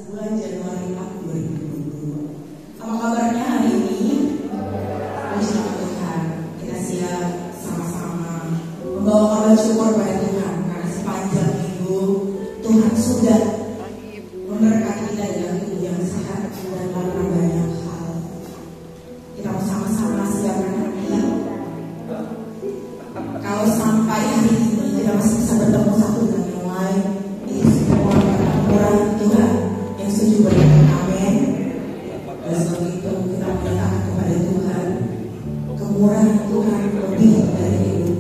bulan Januari 2022. Apa kabarnya hari ini? Puji Tuhan, kita siap sama-sama membawa kabar syukur pada Tuhan karena sepanjang minggu Tuhan sudah memberkati kita dengan tubuh yang sehat dan melakukan banyak hal. Kita bersama-sama siapkan hati. Kalau sampai hari ini kita masih bisa bertemu satu dengan yang lain, itu semua karena kemurahan Tuhan. Yang setuju berikan amin. Dan sebab itu kita menyatakan kepada Tuhan, kemurahan Tuhan lebih dari hidup.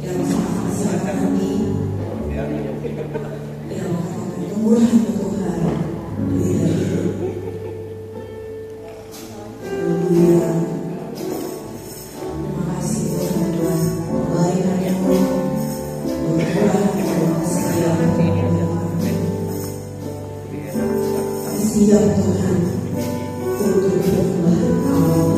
Kita bersama-sama siapkan hati. Kita mengatakan kemurahan Tuhan lebih dari hidup. Haleluya. Terima kasih Tuhan buat kebaikan-Mu, kemurahan-Mu, kesetiaan-Mu. Siap Tuhan untuk menyembah Engkau.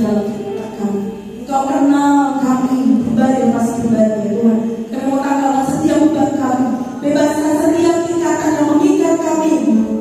dalam kehidupan kami. Engkau kenal kami pribadi lepas pribadi ya Tuhan. Kami mau tanggalkan setiap beban kami, bebaskan setiap ikatan yang mengikat kami,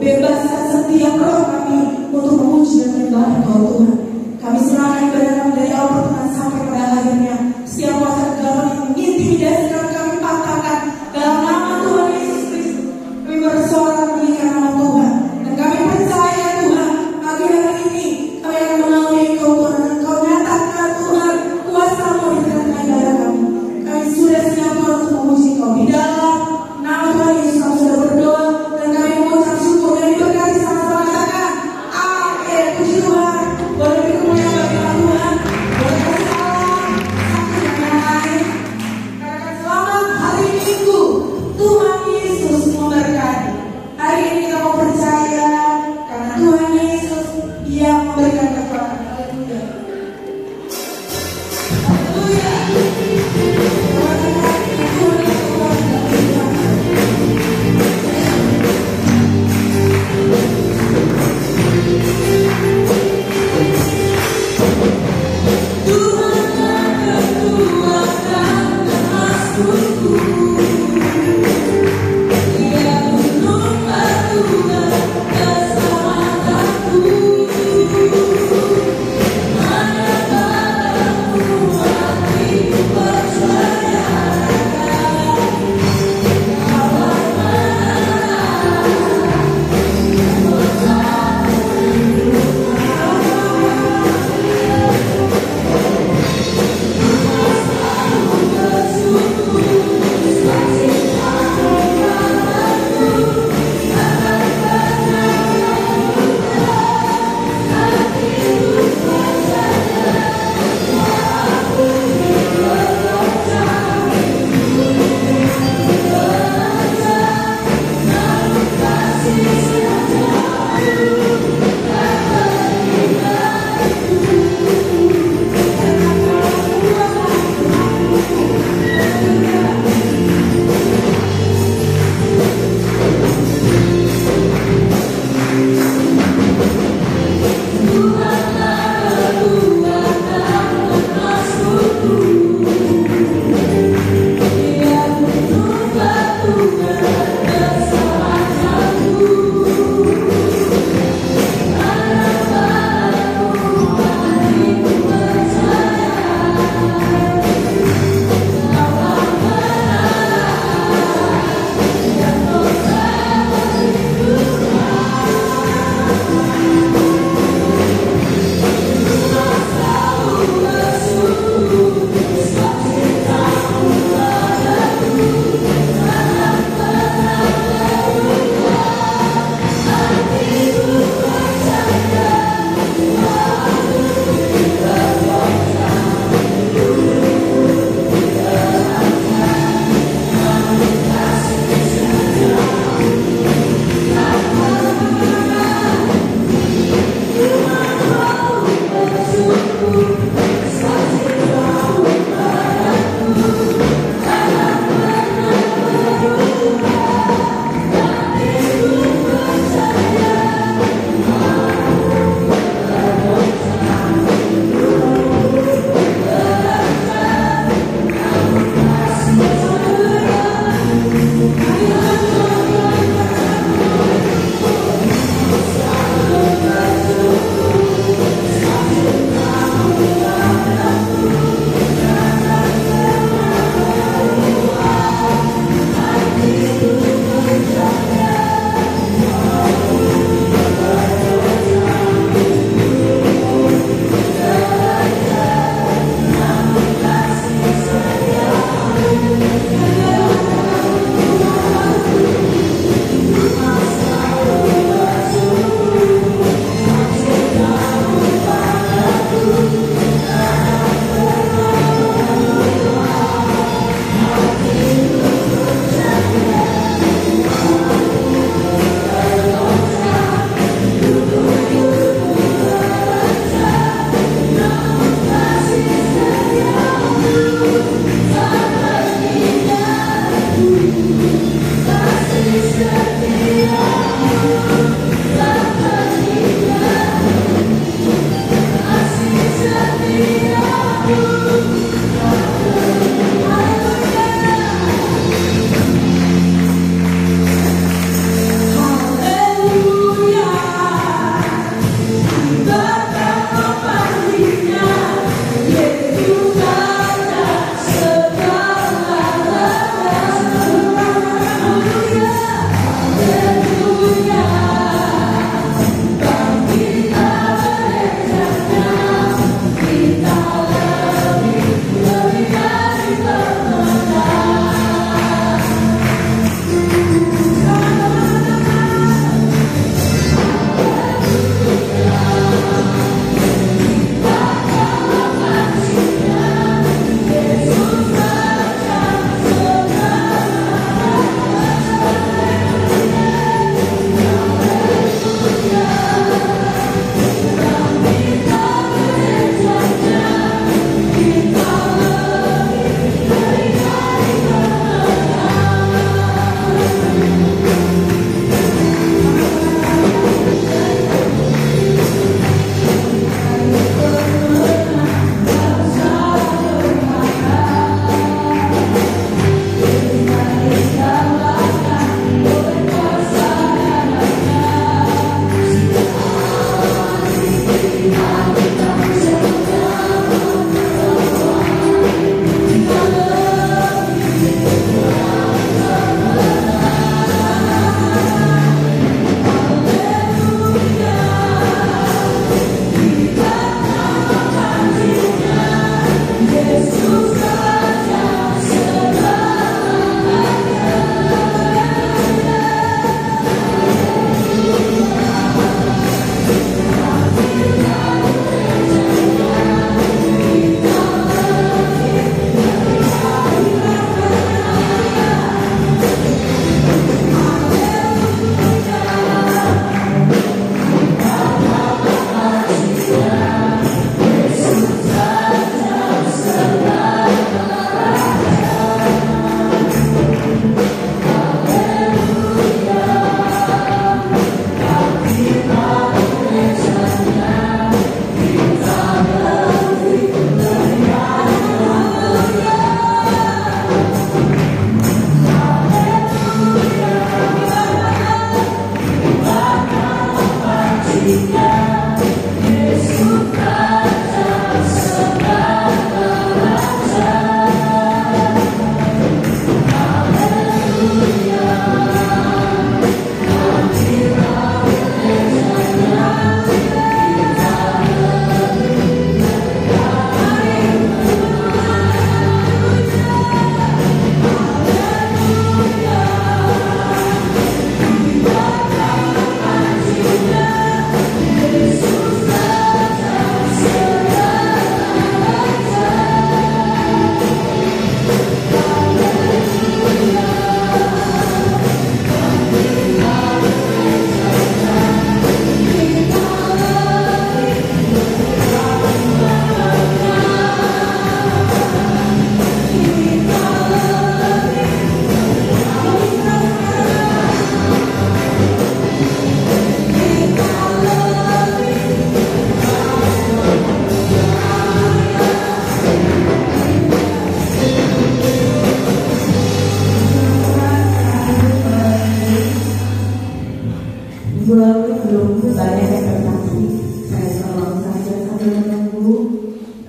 bebaskan setiap roh kami untuk memuji dan menyembah Engkau Tuhan. Kami serahkan ibadah kami dari awal pertengahan sampai pada akhirnya. Setiap kuasa kegelapan yang mengintimidasikan kami patahkan dalam nama Tuhan Yesus Kristus. Kami bersorak meninggikan nama Tuhan dan kami percaya Tuhan pagi hari ini kami akan mengalami Engkau Tuhan dan Engkau nyatakan Tuhan kuasa-Mu di tengah ibadah kami. Kami sudah siap Tuhan untuk memuji Engkau di dalam nama Tuhan Yesus. Kami sudah berdoa dan kami mengucap syukur dan diberkati sama-sama katakan amin. Puji Tuhan. Boleh dikemuliakan bagi Tuhan. Boleh kasih salam satu yang lain. Katakan selamat hari Minggu. Tuhan Yesus memberkati. Hari ini kita mau percaya karena Tuhan Yesus yang memberikan kekuatan. Haleluya. Haleluya.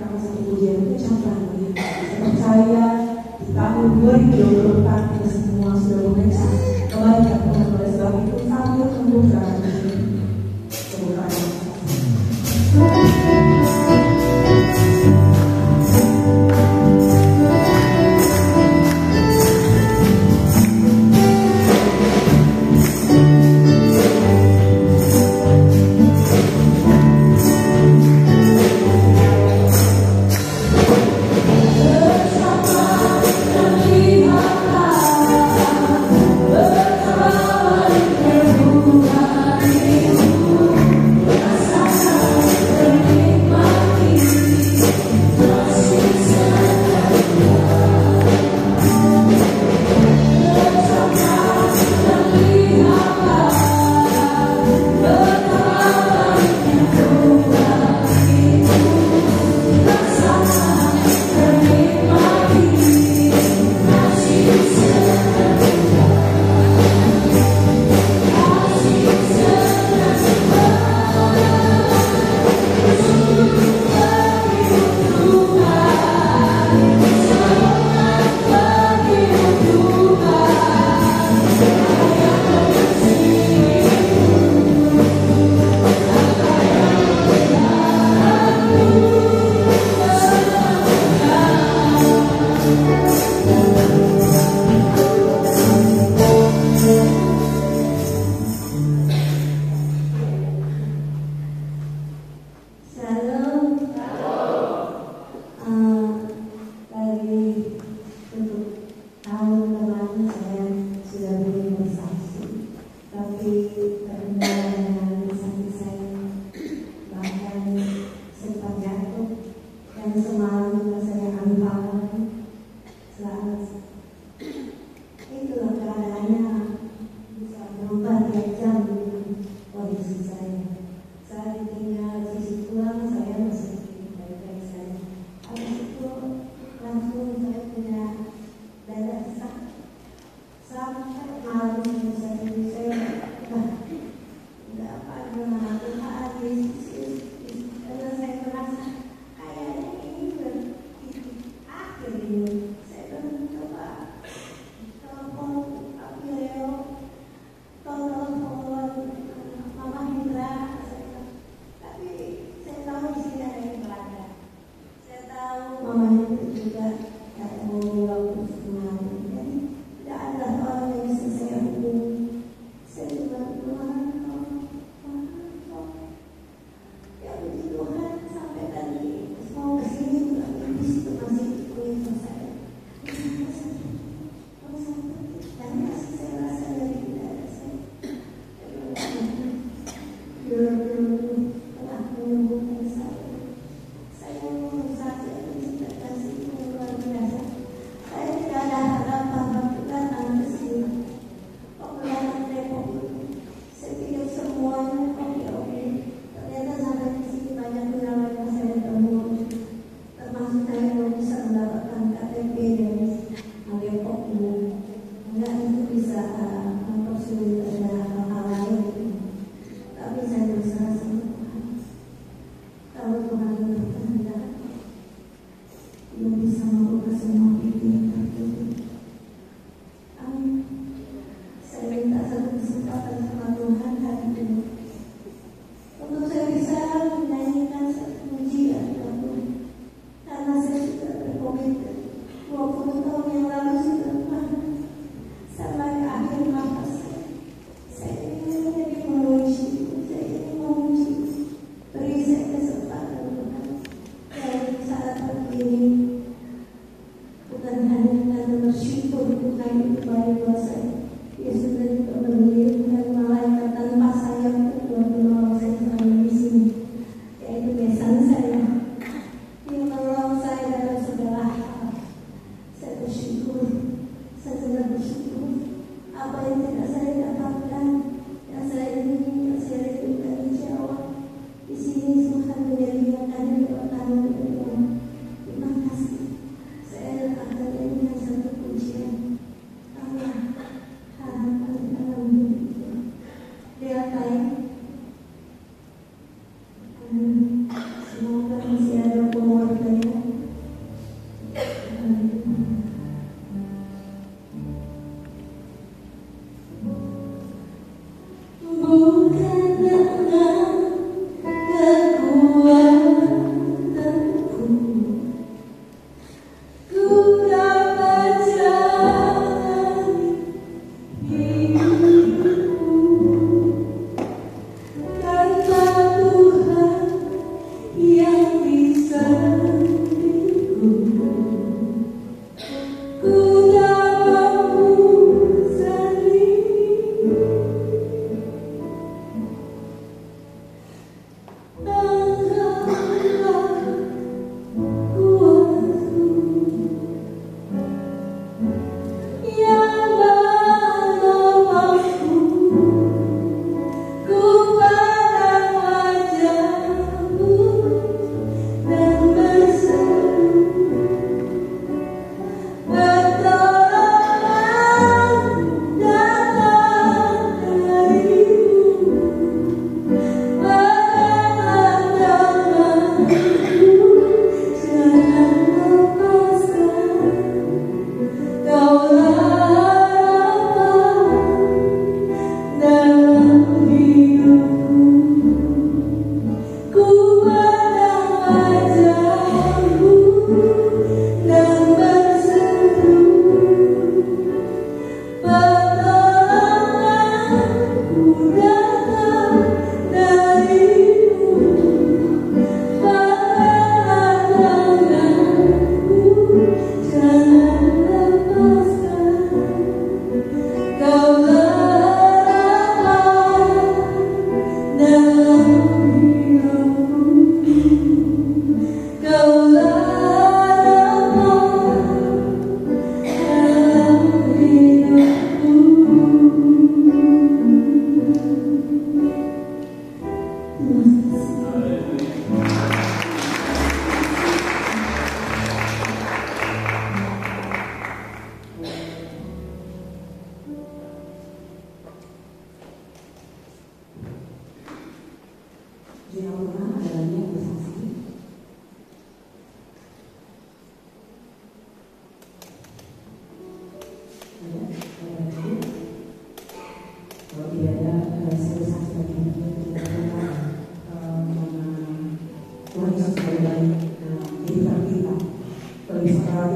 karena satu pujian itu campuran begitu. Saya percaya di tahun 2024 kita semua sudah memeriksa kebaikan Tuhan. Oleh sebab itu sambil membuka kebukaan.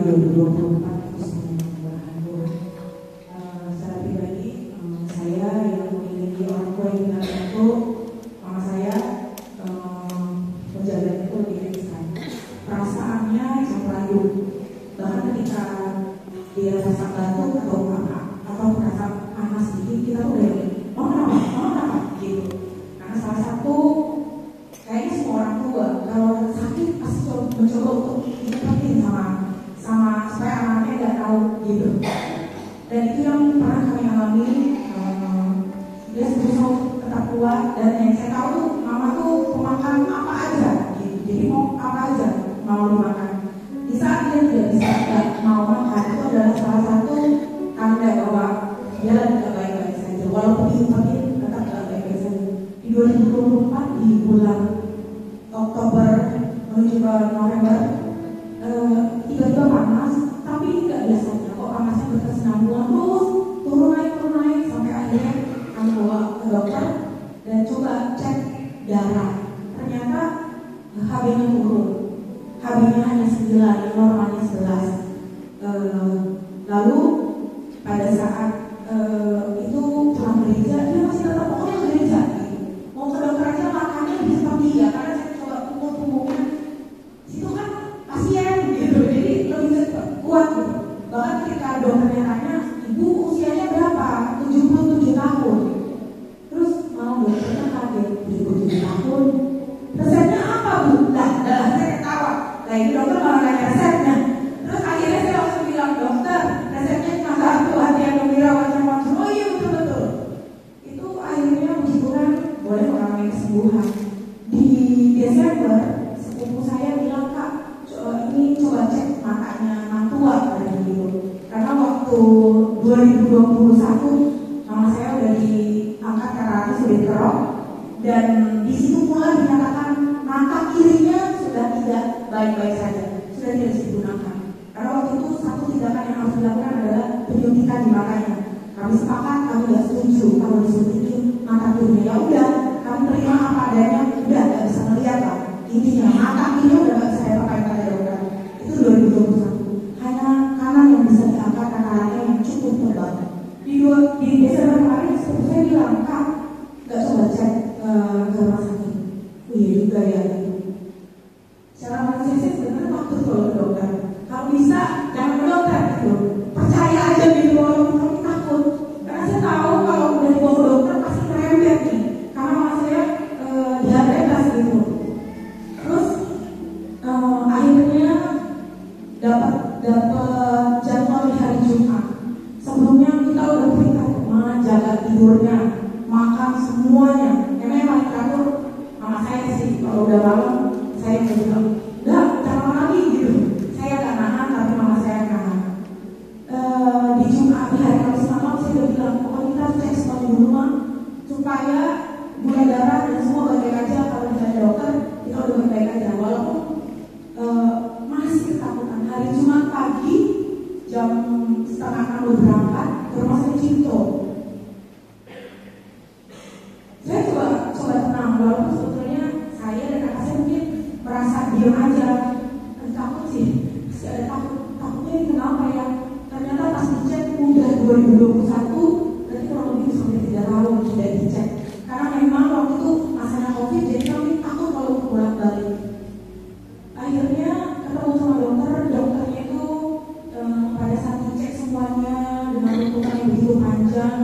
2024 itu semua murahan Tuhan. Secara pribadi, saya yang memiliki orang tua yang bilang itu, mama saya menjaganya itu lebih ekstra. Perasaannya campur aduk. Bahkan ketika dia rasa batuk atau apa, atau merasa panas sedikit, kita tuh udah mau kenapa, gitu. Karena salah satu, kayaknya semua orang tua kalau sakit pasti mencoba untuk diingetin sama supaya anaknya nggak tahu gitu. Dan itu yang pernah kami alami. Dia berusaha tetap kuat, dan yang saya tahu tuh mama tuh pemakan apa aja gitu. Jadi mau apa aja mau dimakan. Di saat dia tidak bisa nggak mau makan, itu adalah salah satu tanda bahwa dia lagi nggak baik-baik saja. Walaupun tapi tetap nggak baik-baik saja. Di 2024 di bulan Oktober menuju ke November, tiba-tiba panas, tapi ini nggak biasanya kok panasnya berkesinambungan terus turun naik sampai akhirnya kami bawa ke dokter dan coba cek darah. Ternyata HB-nya turun, HB-nya hanya 9, normalnya 11. Lalu pada saat itu pulang gereja, dia masih tetap pokoknya ke gereja gitu. Mau ke dokter aja makannya di tempat dia, karena saya coba punggungnya situ kan pasien gitu, jadi lebih cepat kuat gitu. Bahkan ketika dokternya tanya, ibu usianya berapa? 77 tahun. Terus mau dokternya kaget, 77 tahun. Resepnya apa bu? Lah saya ketawa. Nah ini dokter malah nanya resepnya. Terus akhirnya saya langsung bilang, dokter resepnya cuma satu, hati yang gembira wajah maksud. Oh iya betul. Itu akhirnya puji Tuhan boleh mengalami kesembuhan. Di Desember sepupu saya bilang, kak ini coba cek matanya mantua dari gitu. Karena waktu 2021 mama saya udah diangkat karena sudah kerok, dan di situ pula dinyatakan mata kirinya sudah tidak baik-baik saja, sudah tidak bisa digunakan. Karena waktu itu satu tindakan yang harus dilakukan adalah penyuntikan di matanya. Kami sepakat, kami nggak setuju kalau disuntikin mata kirinya. Ya udah, kami terima apa adanya, udah nggak bisa melihat lah. Intinya mata kiri udah nggak bisa pakai pada dokter. Itu 2021. Hanya kanan yang bisa diangkat katakannya yang cukup tebal. Di Desember kemarin seperti saya bilang, kak nggak coba cek ke rumah sakit. Oh iya juga ya. Secara manusia saya sebenarnya takut kalau ke dokter. Kalau bisa jangan ke dokter gitu. Percaya aja gitu walaupun kami takut. Karena saya tahu kalau udah dibawa ke dokter pasti merembet nih. Karena mama saya diabetes gitu. Terus akhirnya dapat jadwal di hari Jumat. Sebelumnya kita udah perintah menjaga tidurnya, makan semuanya. Emang yang paling teratur mama saya sih. Kalau udah malam saya bilang, udah jangan lagi gitu. Saya gak nahan, tapi mama saya nahan. Di Jumat, di hari Kamis malam saya udah bilang, pokoknya kita harus cek semuanya di rumah supaya gula darah dan semua baik-baik aja. Kalau misalnya dokter, kita udah baik-baik aja. Walaupun masih ketakutan. Hari Jumat pagi jam 5:30 berangkat ke rumah sakit Cinto. Saya coba tenang, walaupun sebetulnya saya dan kakak saya mungkin merasa diam aja. Takut sih, masih ada takutnya ini kenapa ya? Ternyata pas dicek udah 2021, berarti kurang lebih sampai 3 tahun sudah dicek. Karena memang waktu itu masanya COVID, jadi kami takut kalau bolak-balik. Akhirnya ketemu sama dokternya itu pada saat dicek semuanya dengan hitungan yang begitu panjang,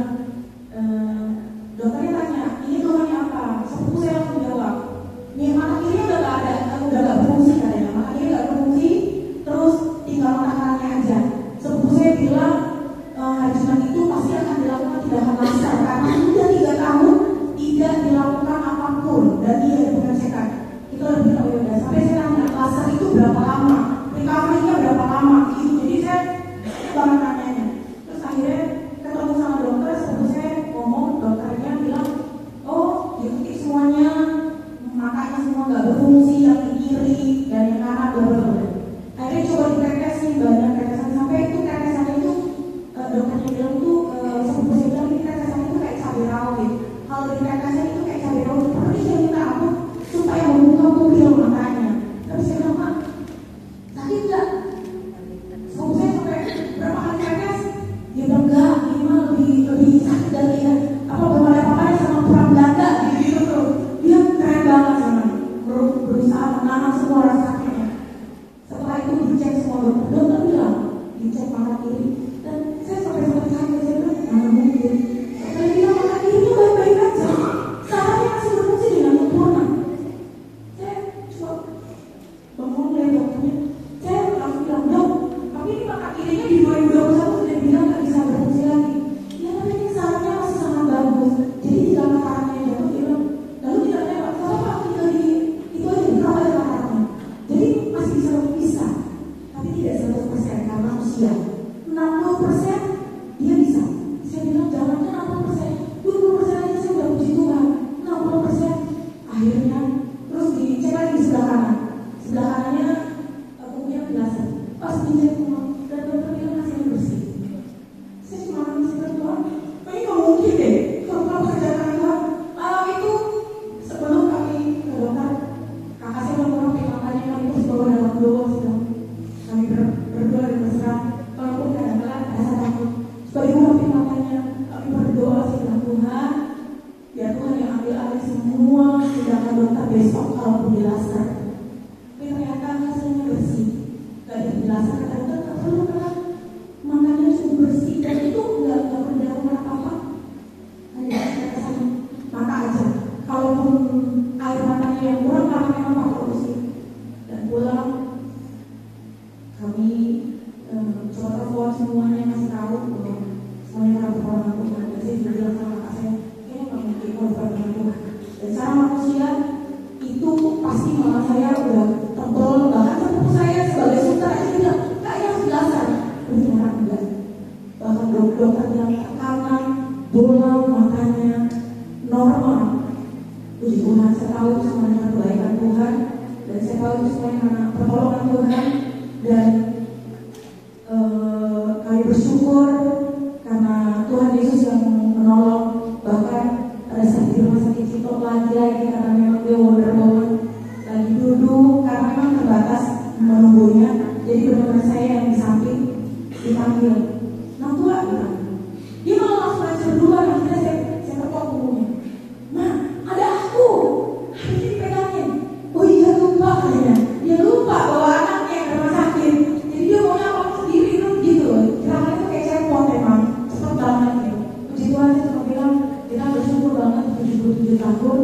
dicek semua dokter bilang dicek mata kiri, dan saya sampai sakit, saya bilang mana mungkin. Dokter bilang mata kirinya baik-baik aja, sarafnya masih berfungsi dengan sempurna. Saya coba bangun dari dokternya, saya langsung bilang, dok, tapi ini mata kirinya di 2021 sudah bilang nggak bisa berfungsi lagi. Ya tapi ini sarafnya masih sangat bagus, jadi tidak makanannya jatuh. Dia bilang, lalu tidak lewat, kalau pak tinggal di itu aja berapa aja makanannya. Jadi masih bisa berpisah, tapi tidak 100% karena usia. 60% dia bisa. Saya bilang jangankan 60%, 20% aja saya udah puji Tuhan. 60% akhirnya terus dicek lagi di sebelah kanan. Sebelah kanannya punya belasan. Pas dicek semua dan dokter bilang hasilnya bersih. Saya cuma nangis berdoa. Ini nggak mungkin deh kalau pekerjaan Tuhan. Malam itu sebelum kami ke dokter, kakak saya bilang makanya kami terus bawa dalam doa sedang kami berdoa dan berserah. Walaupun kadang-kadang rasa takut, supaya ibu maafin matanya, kami berdoa sedang Tuhan, biar Tuhan yang ambil alih semua tindakan dokter besok kalau penjelasan. Tapi ternyata hasilnya bersih. Gak ada penjelasan kata dokter, tak perlu karena matanya cukup bersih dan itu nggak berdarah apa-apa. Hanya kesan mata aja. Kalaupun air matanya yang kurang karena memang pakai kursi. Dan pulang kami coba telepon semuanya, masih tahu semuanya akan pertolongan Tuhan. Dan saya juga bilang sama kakak saya, kayaknya nggak mungkin kalau bukan dengan Tuhan. Dan secara manusia itu pasti mama saya udah tebel, bahkan sepupu saya sebagai suster aja bilang kak yang belasan, ternyata enggak. Bahkan dokter bilang tekanan bola matanya normal. Puji Tuhan, saya tahu itu semua dengan kebaikan Tuhan, dan saya tahu itu semua karena pertolongan Tuhan. Dan kami bersyukur karena Tuhan Yesus yang menolong. Bahkan pada saat di rumah sakit itu lagi karena memang dia wonder woman, lagi duduk karena memang terbatas menunggunya. Jadi benar-benar saya yang di samping dipanggil, nah tua bilang, dia malah langsung aja duluan. Akhirnya saya tepuk punggungnya, ma ada aku, hari ini dipegangin. Oh iya lupa kayaknya, dia lupa bawa anaknya ke rumah sakit. Jadi dia maunya apa sendiri gitu. Gerakannya tuh kayak cepot emang, cepet banget gitu. Puji Tuhan, saya cuma bilang kita bersyukur banget 77 tahun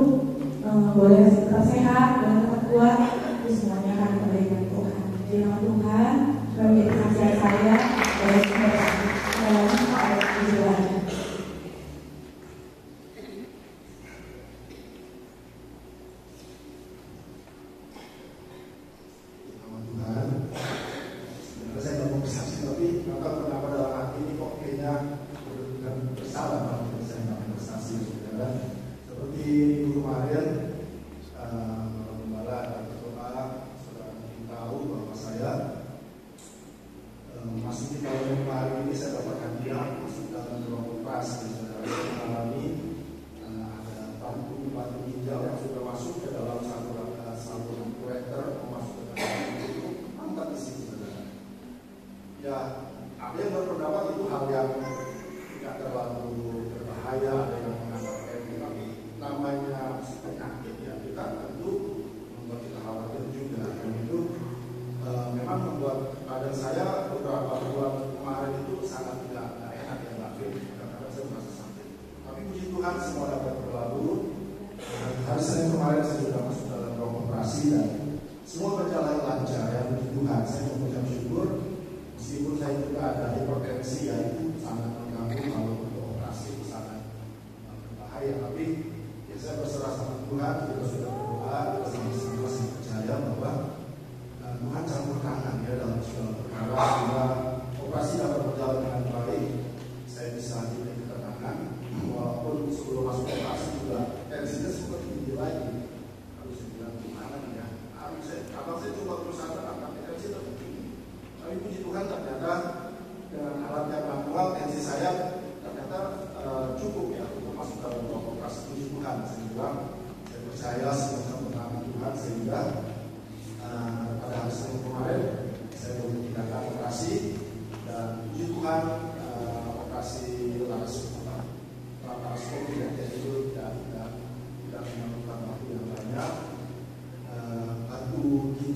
boleh tetap sehat, boleh tetap kuat. Itu semuanya kan kebaikan Tuhan. Jadi nama Tuhan menjadi kasihan saya oleh semua Tuhan.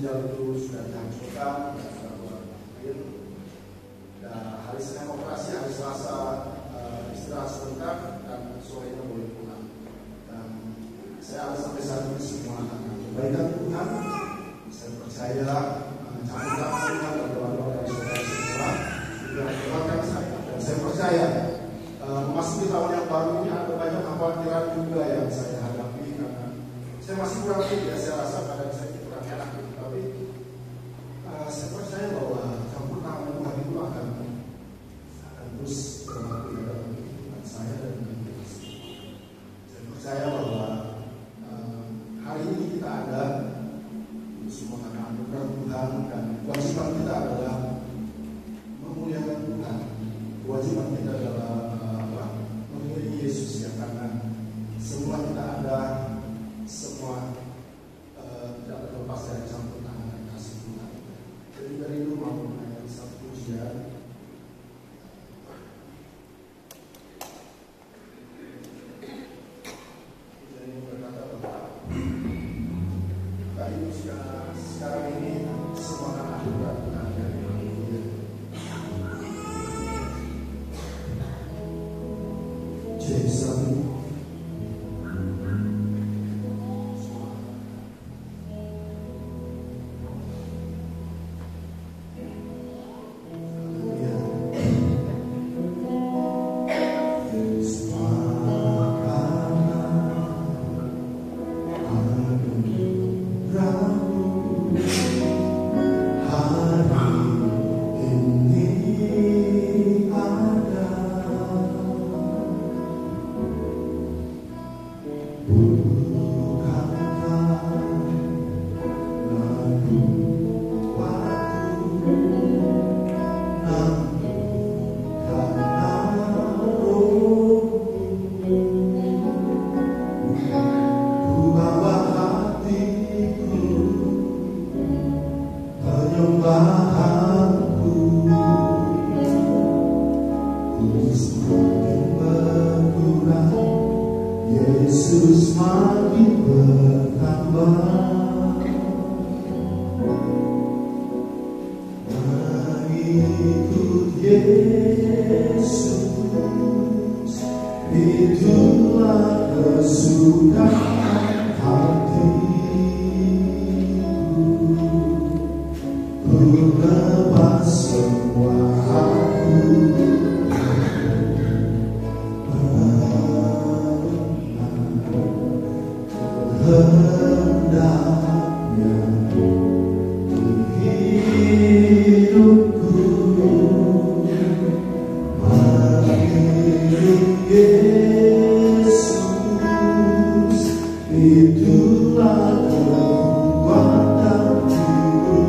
ginjal itu sudah dihancurkan, sudah Hari Senin operasi, hari Selasa istirahat sebentar, dan sorenya boleh pulang. Dan saya ada sampai saat ini semua kebaikan Tuhan. Saya percaya campur Tuhan dan doa-doa dari saudara semua juga menguatkan saya. Dan saya percaya memasuki tahun yang baru ini ada banyak kekhawatiran juga yang saya hadapi, karena saya masih kurang fit ya, saya rasa badan saya kurang enak gitu. Tapi saya percaya bahwa campur tangan Tuhan itu akan terus berlaku dalam kehidupan saya dan kehidupan saya. Saya percaya bahwa hari ini kita ada semua karena anugerah Tuhan, dan kewajiban kita adalah memuliakan Tuhan. Kewajiban kita adalah memuliakan Yesus ya, karena semua kita ada, semua tidak terlepas dari campur tangan dan kasih Tuhan. Jadi dari itu mau mengenai satu pujian. Jadi berkata bahwa tadi sekarang ini semua akan anugerah Tuhan dari Jason. Yesus makin bertambah, mengikut Yesus, itulah kesukaan hatiku. Ku lepas semua aku, hendaknya hidupku mengiring Yesus, itulah kekuatan hidupku.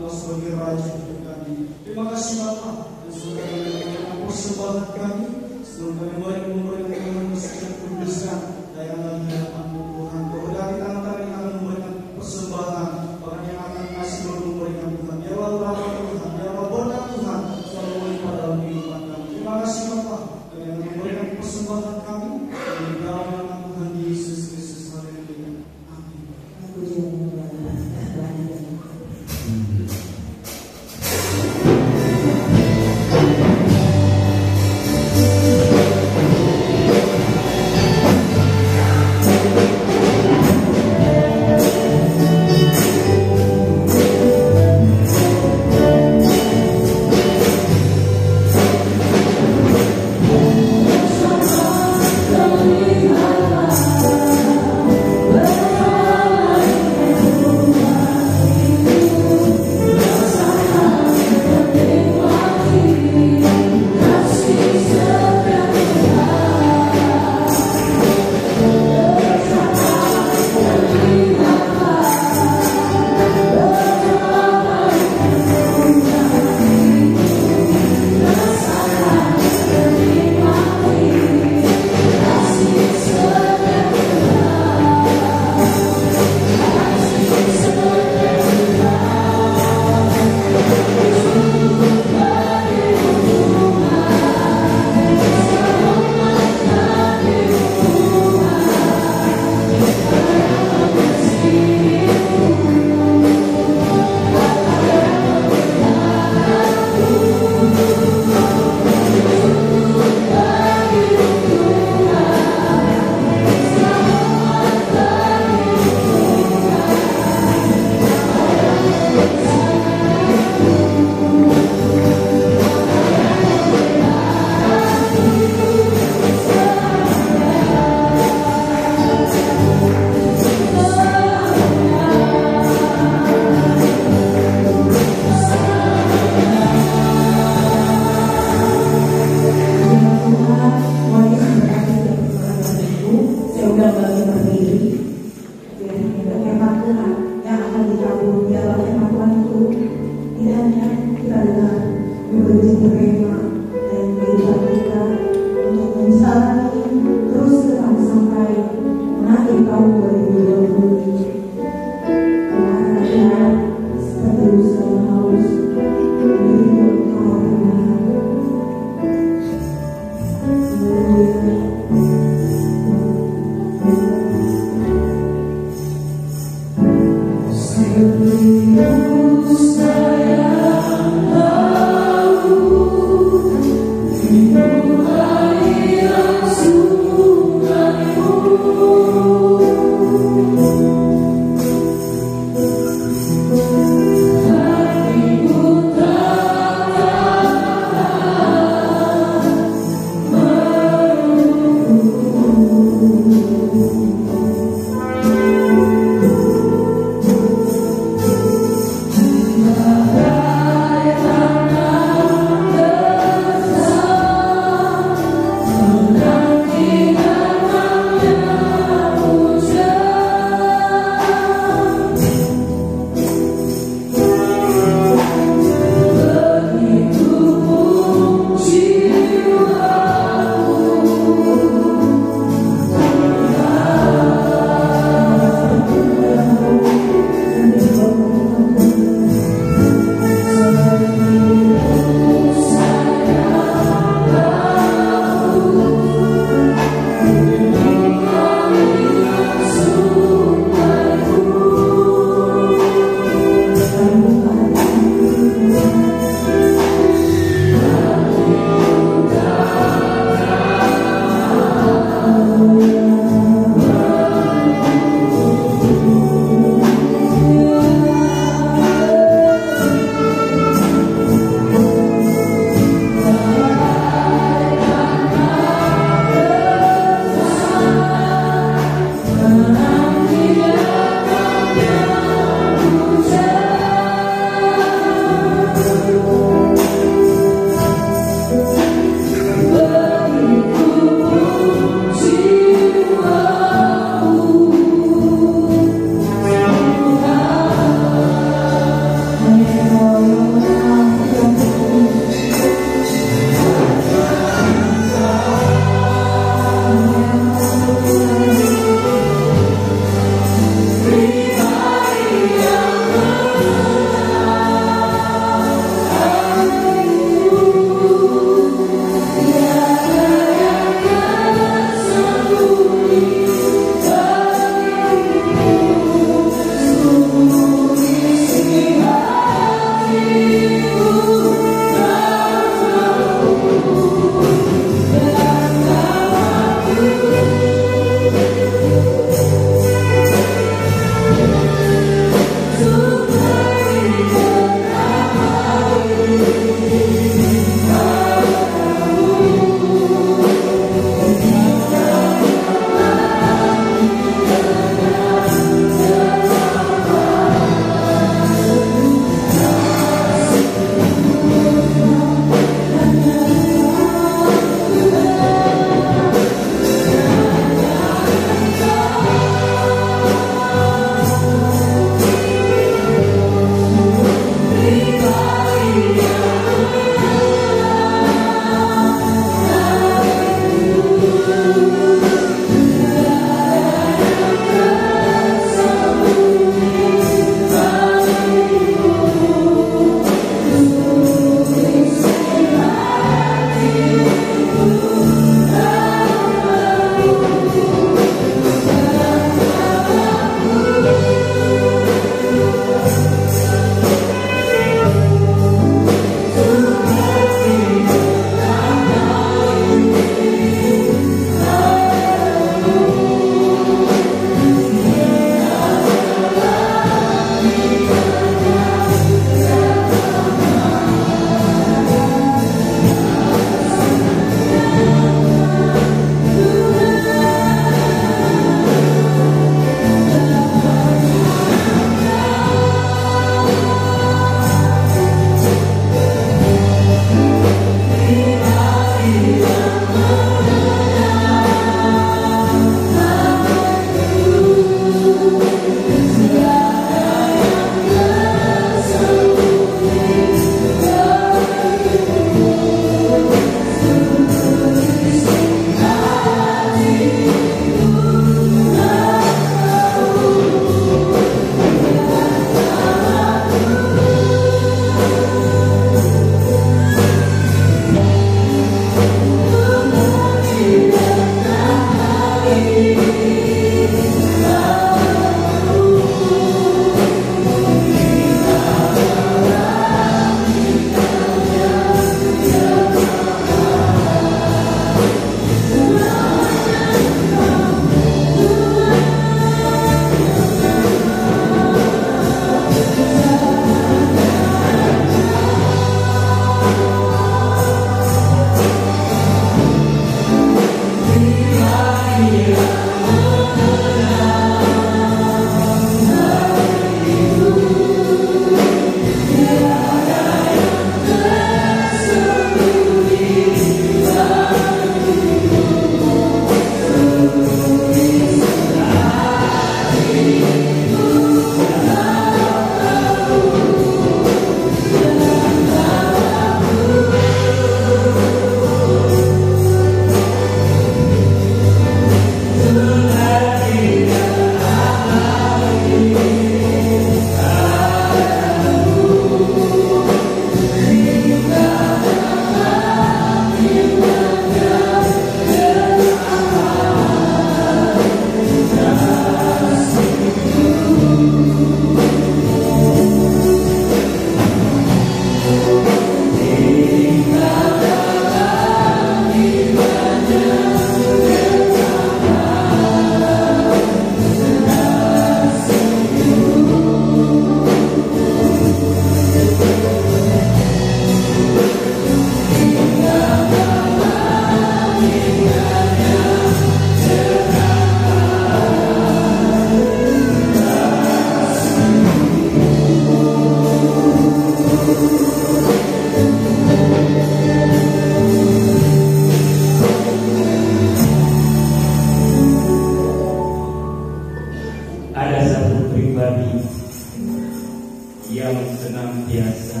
yang senantiasa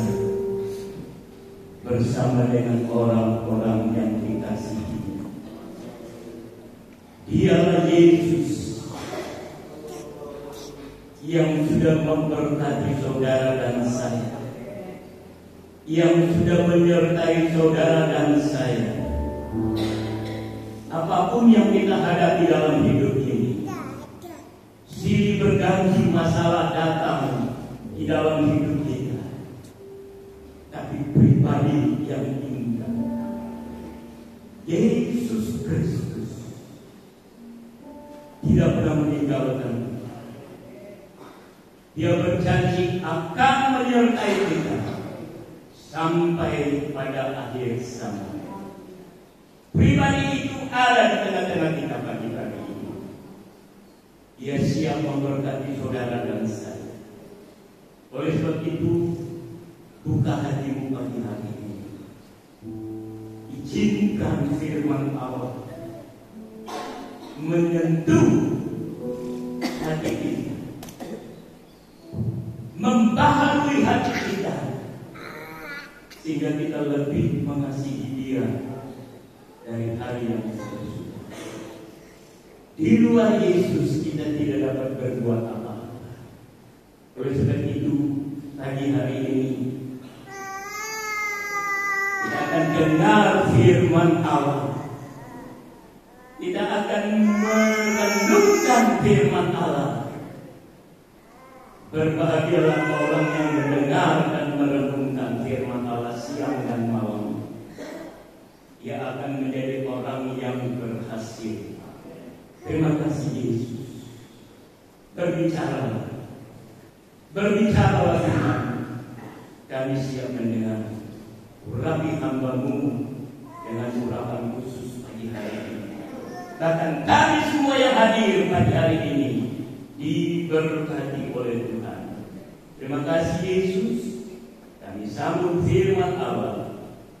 bersama dengan orang-orang yang dikasihi. Dialah Yesus yang sudah memberkati saudara dan saya, yang sudah menyertai saudara dan saya. Apapun yang kita hadapi dalam hidup ini, silih berganti masalah datang di dalam hidup kita, tapi pribadi yang indah, Yesus Kristus, tidak pernah meninggalkan. Dia berjanji akan menyertai kita sampai pada akhir zaman. Pribadi itu ada di tengah-tengah kita pagi-pagi ini. Dia siap memberkati saudara dan saya. Oleh sebab itu, buka hatimu pagi hari ini. Izinkan firman Allah menyentuh hati kita, membaharui hati kita, sehingga kita lebih mengasihi Dia dari hari yang sudah. Di luar Yesus kita tidak dapat berbuat apa-apa. Oleh sebab itu, pagi hari ini kita akan dengar firman Allah. Kita akan merenungkan firman Allah. Berbahagialah orang yang mendengar dan merenungkan firman Allah siang dan malam. Dia akan menjadi orang yang berhasil. Terima kasih Yesus. Berbicaralah Tuhan. Kami siap mendengar. Urapi hamba-Mu dengan urapan khusus pagi hari ini. Bahkan kami semua yang hadir pagi hari ini diberkati oleh Tuhan. Terima kasih Yesus. Kami sambut firman Allah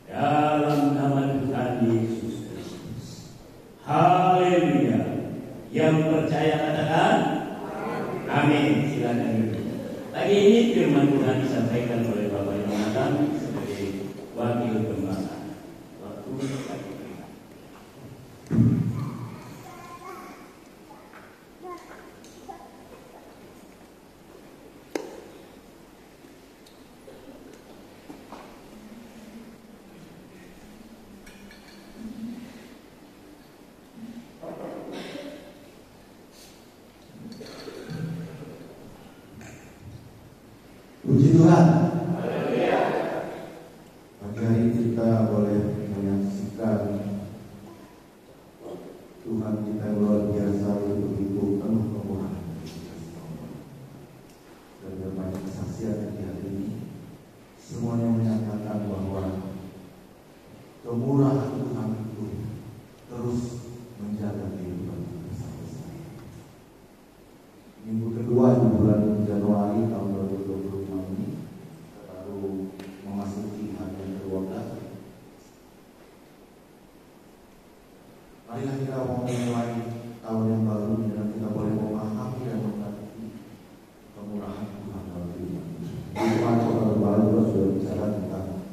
dalam nama Tuhan Yesus Kristus. Haleluya. Yang percaya katakan amin. Silakan duduk. Pagi ini firman Tuhan disampaikan oleh Bapak Yonatan sebagai wakil gembala. Waktu pagi. Puji Tuhan. Pagi hari kita boleh menyaksikan Tuhan kita yang luar biasa yang begitu penuh kemurahan dan berbanyak kesaksian di hari ini. Semuanya menyatakan bahwa kemurahan Tuhan itu terus menjaga kehidupan kita sampai sekarang. Minggu kedua di bulan Januari tahun 2025 ini baru memasuki hari yang ke-12. Marilah kita memulai tahun yang baru dan kita boleh memahami dan mengerti kemurahan Tuhan dalam kehidupan kita. Firman Tuhan baru juga sudah bicara tentang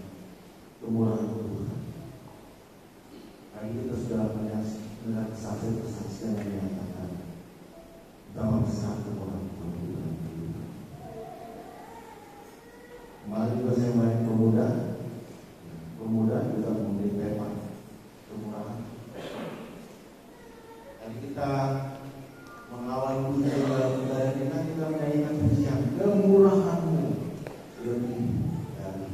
kemurahan Tuhan. Hari ini kita sudah mendengar kesaksian yang menyatakan betapa besar kemurahan Tuhan. Kemarin juga saya main pemuda juga memberi tema kemurahan. Jadi kita mengawal budaya kita menyanyikan pujian kemurahan-Mu lebih dari.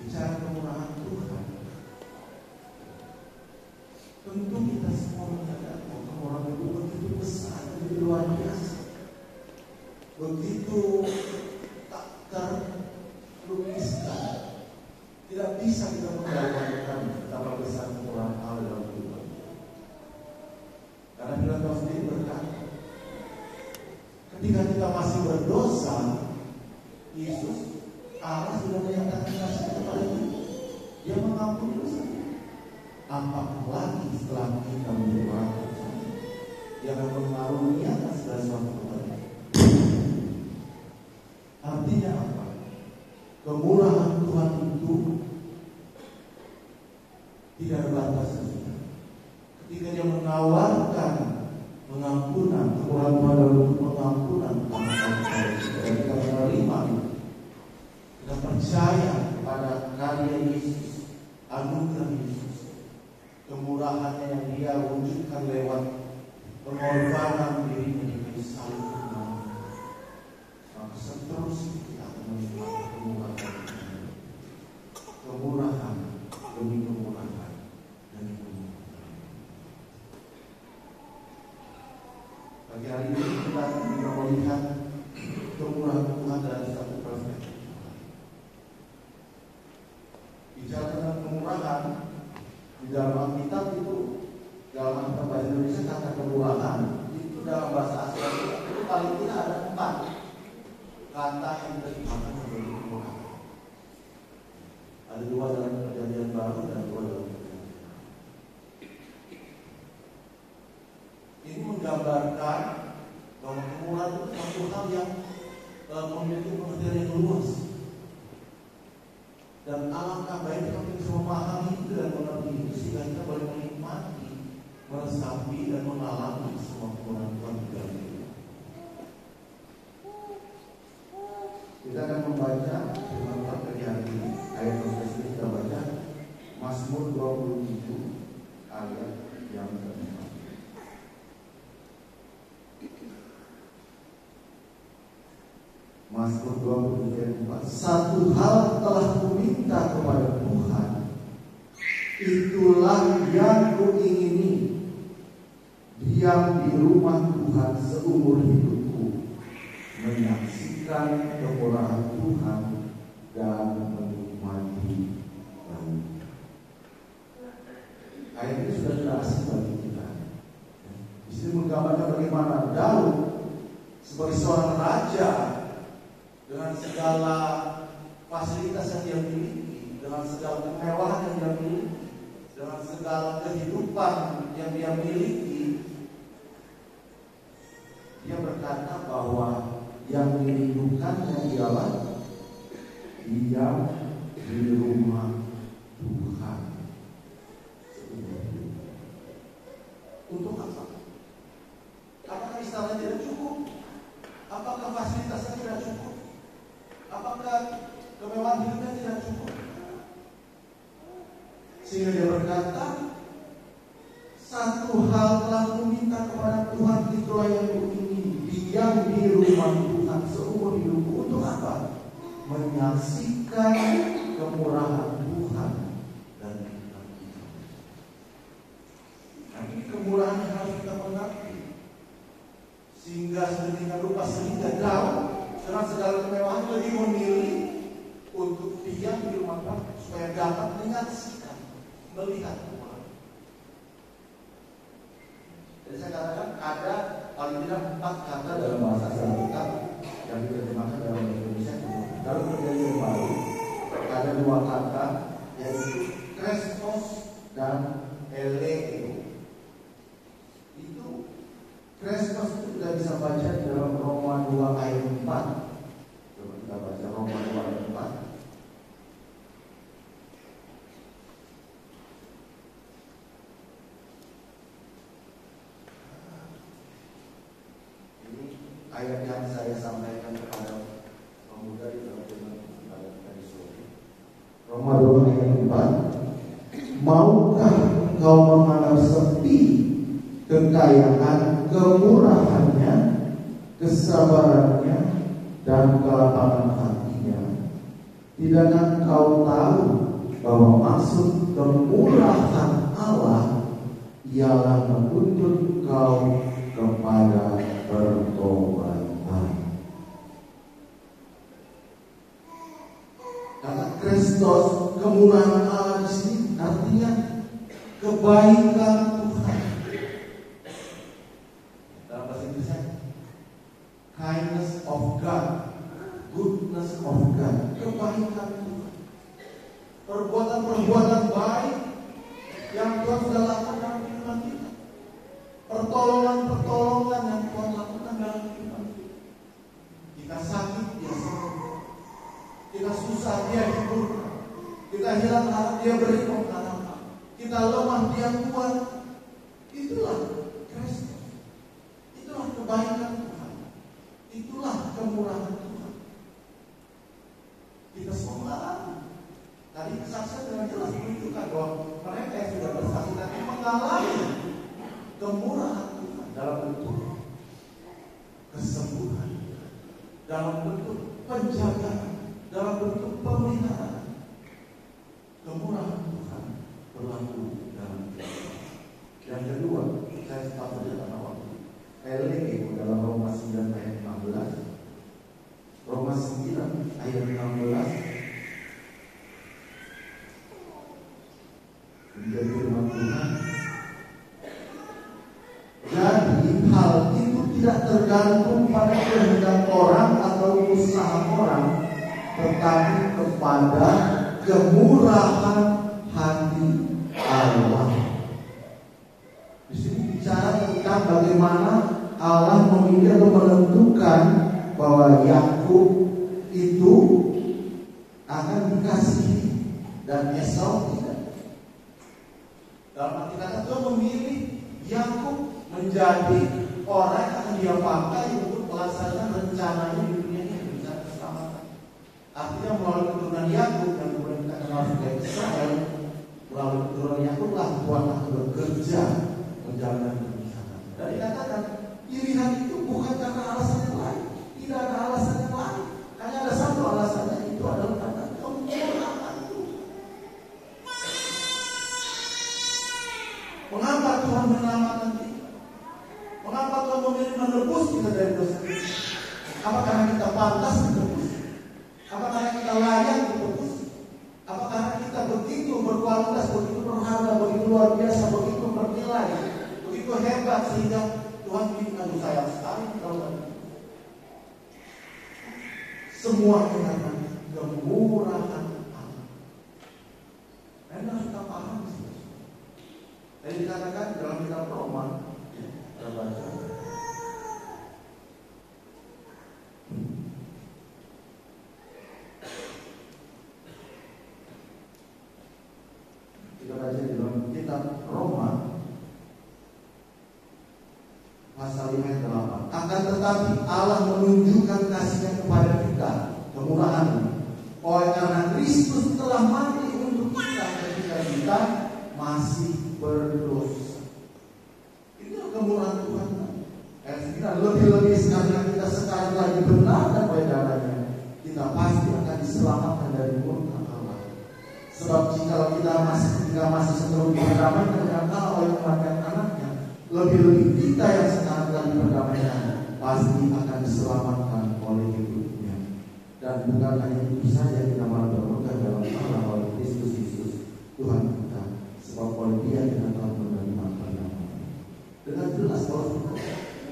Bicara kemurahan Tuhan, tentu kita semua menyadari bahwa kemurahan itu begitu besar, begitu luar biasa. Begitu tak terlukiskan, tidak bisa kita menggambarkan betapa besar kemurahan Allah dalam kehidupan. Karena firman Tuhan sendiri berkata, ketika kita masih berdosa, Yesus Allah sudah menyatakan kasih kepada kita. Dia mengampuni dosa. Apalagi setelah kita menjadi orang percaya, Dia akan mengaruniakan segala sesuatu kepada kita. Kemurahan Tuhan itu tidak ada batasnya. Ketika Dia menawarkan pengampunan, kemurahan Tuhan dalam bentuk pengampunan, dan kita menerima, kita percaya kepada karya Yesus, anugerah Yesus, kemurahannya yang Dia wujudkan lewat pengorbanan dirinya di kayu salib. Maka seterusnya kita akan menikmati kemurahan demi kemurahan demi kemurahan. Pagi hari ini kita akan melihat kemurahan Tuhan dalam satu perspektif. Bicara tentang kemurahan di dalam Alkitab itu, dalam Alkitab bahasa Indonesia kata kemurahan itu dalam bahasa asli itu paling tidak ada 4 kata yang diterjemahkan sebagai kemurahan. Ada 2 dalam Perjanjian Baru dan 2 dalam Perjanjian Lama. Ini menggambarkan bahwa kemurahan itu satu hal yang memiliki pengertian yang luas. Dan alangkah baiknya kita bisa memahami itu dan mengerti itu sehingga kita boleh menikmati, meresapi dan mengalami semua kemurahan Tuhan di dalam hidup. Kita akan membaca firman Tuhan pagi hari ini. Ayat yang kita baca Mazmur 27 ayat yang ke-4. Mazmur 27 ayat 4. Satu hal telah kuminta kepada Tuhan, itulah yang kuingini, diam di rumah Tuhan seumur hidupku, menyaksikan kemurahan Tuhan dan menikmati baunya. Ayat ini sudah tidak asing bagi kita. Di sini menggambarkan bagaimana Daud sebagai seorang raja dengan segala fasilitas yang dia miliki, dengan segala kemewahan yang dia miliki, dengan segala kehidupan yang dia miliki, dia berkata bahwa yang dirindukannya ialah diam di rumah Tuhan. Untuk apa? Apakah istana tidak cukup? Apakah fasilitasnya tidak cukup? Apakah kemewahan hidupnya tidak cukup? Sehingga dia berkata, satu hal telah kuminta kepada Tuhan, itulah yang kuingini, diam di rumah Tuhan seumur hidupku. Untuk apa? Menyaksikan kemurahan Tuhan dan nikmat-Nya. Nah, ini kemurahan yang harus kita mengerti, sehingga sedemikian rupa sehingga Daud dengan segala kemewahan lebih memilih untuk diam di rumah Tuhan supaya dapat menyaksikan, melihat kemurahan. Jadi saya katakan ada paling tidak 4 kata dalam bahasa Alkitab yang diterjemahkan dalam bahasa Indonesia. Dalam Perjanjian Baru ada 2 kata, yaitu Kristos dan eleo. Itu Kristos itu kita bisa baca di dalam Roma 2 ayat 4. Coba kita baca Roma 2 ayat 4. Ini ayat yang saya sampaikan kepada pemuda di dalam firman pada tadi sore. Roma 2 ayat 4. Maukah engkau menganggap sepi kekayaan, kemurahannya, kesabarannya, dan kelapangan hatinya? Tidakkah engkau tahu bahwa maksud kemurahan Allah ialah menuntut engkau kepada pertobatan? Kata Kristus, kemurahan Allah di sini artinya kebaikan Tuhan. Dalam bahasa Inggrisnya, kindness of God, goodness of God, kebaikan Tuhan. Perbuatan-perbuatan baik yang Tuhan sudah lakukan dalam kehidupan kita. Pertolongan-pertolongan yang Tuhan lakukan dalam kehidupan kita. Kita sakit, Dia sembuh. Kita susah, Dia hiburkan. Kita hilang harap, Dia beri pengharapan. Kita lemah, Dia kuat. Itulah Kristus. Itulah kebaikan Tuhan. Itulah kemurahan Tuhan. Kita semua mengalami. Tadi kesaksian dengan jelas menunjukkan bahwa mereka yang sudah bersaksi tadi mengalami kemurahan Tuhan dalam bentuk kesembuhan, dalam bentuk penjagaan, dalam bentuk pemeliharaan. Kemurahan Tuhan berlaku dalam hidup. Yang kedua, saya tetap saja karena waktu. Elego dalam Roma 9 ayat 16. Roma 9 ayat 16. Menjadi firman Tuhan. Jadi hal itu tidak tergantung pada kehendak orang atau usaha orang, tetapi kepada kemurahan hati Allah. Di sini bicara tentang bagaimana Allah memilih atau menentukan bahwa Yakub itu akan dikasihi dan Esau tidak. Dalam arti kata Tuhan memilih Yakub menjadi orang yang akan Dia pakai untuk melaksanakan rencananya di dunia ini, rencana keselamatan. Artinya melalui keturunan Yakub yang kemudian kita kenal sebagai Israel, melalui keturunan Yakub lah Tuhan akan bekerja menjalankan kebijakan. Dan dikatakan pilihan itu bukan karena alasan yang lain, tidak ada alasan yang lain, hanya ada satu alasannya, itu adalah karena kemurahan Tuhan. Mengapa Tuhan menyelamatkan kita? Mengapa Tuhan memilih menebus kita dari dosa kita? Apa karena kita pantas ditebus? Apa karena kita layak ditebus? Apa karena kita begitu berkualitas, begitu berharga, begitu luar biasa, begitu bernilai, begitu hebat sehingga Tuhan bikin aduh sayang sekali kalau semua karena kemurahan Allah. Dan harus kita paham. Dan dikatakan dalam kitab Roma, kita baca. Kita baca di dalam kitab Roma pasal 5 ayat 8. Akan tetapi Allah menunjukkan kasih-Nya kepada kita, kemurahan. Oleh karena Kristus telah mati untuk kita ketika kita masih berdosa. Itu kemurahan Tuhan. Kita lebih-lebih karena kita sekarang lagi benar dan oleh darahnya, kita pasti akan diselamatkan dari murka Allah. Sebab jika kita masih sebelum berdamaikan dengan Allah oleh kematian anaknya, lebih-lebih kita yang sekarang lagi berdamaikan pasti akan diselamatkan oleh hidupnya. Dan bukan hanya itu saja, kita malah bermegah dalam Allah oleh Kristus Yesus Tuhan kita. Sebab oleh Dia kita telah menerima pengampunan. Dengan jelas bahwa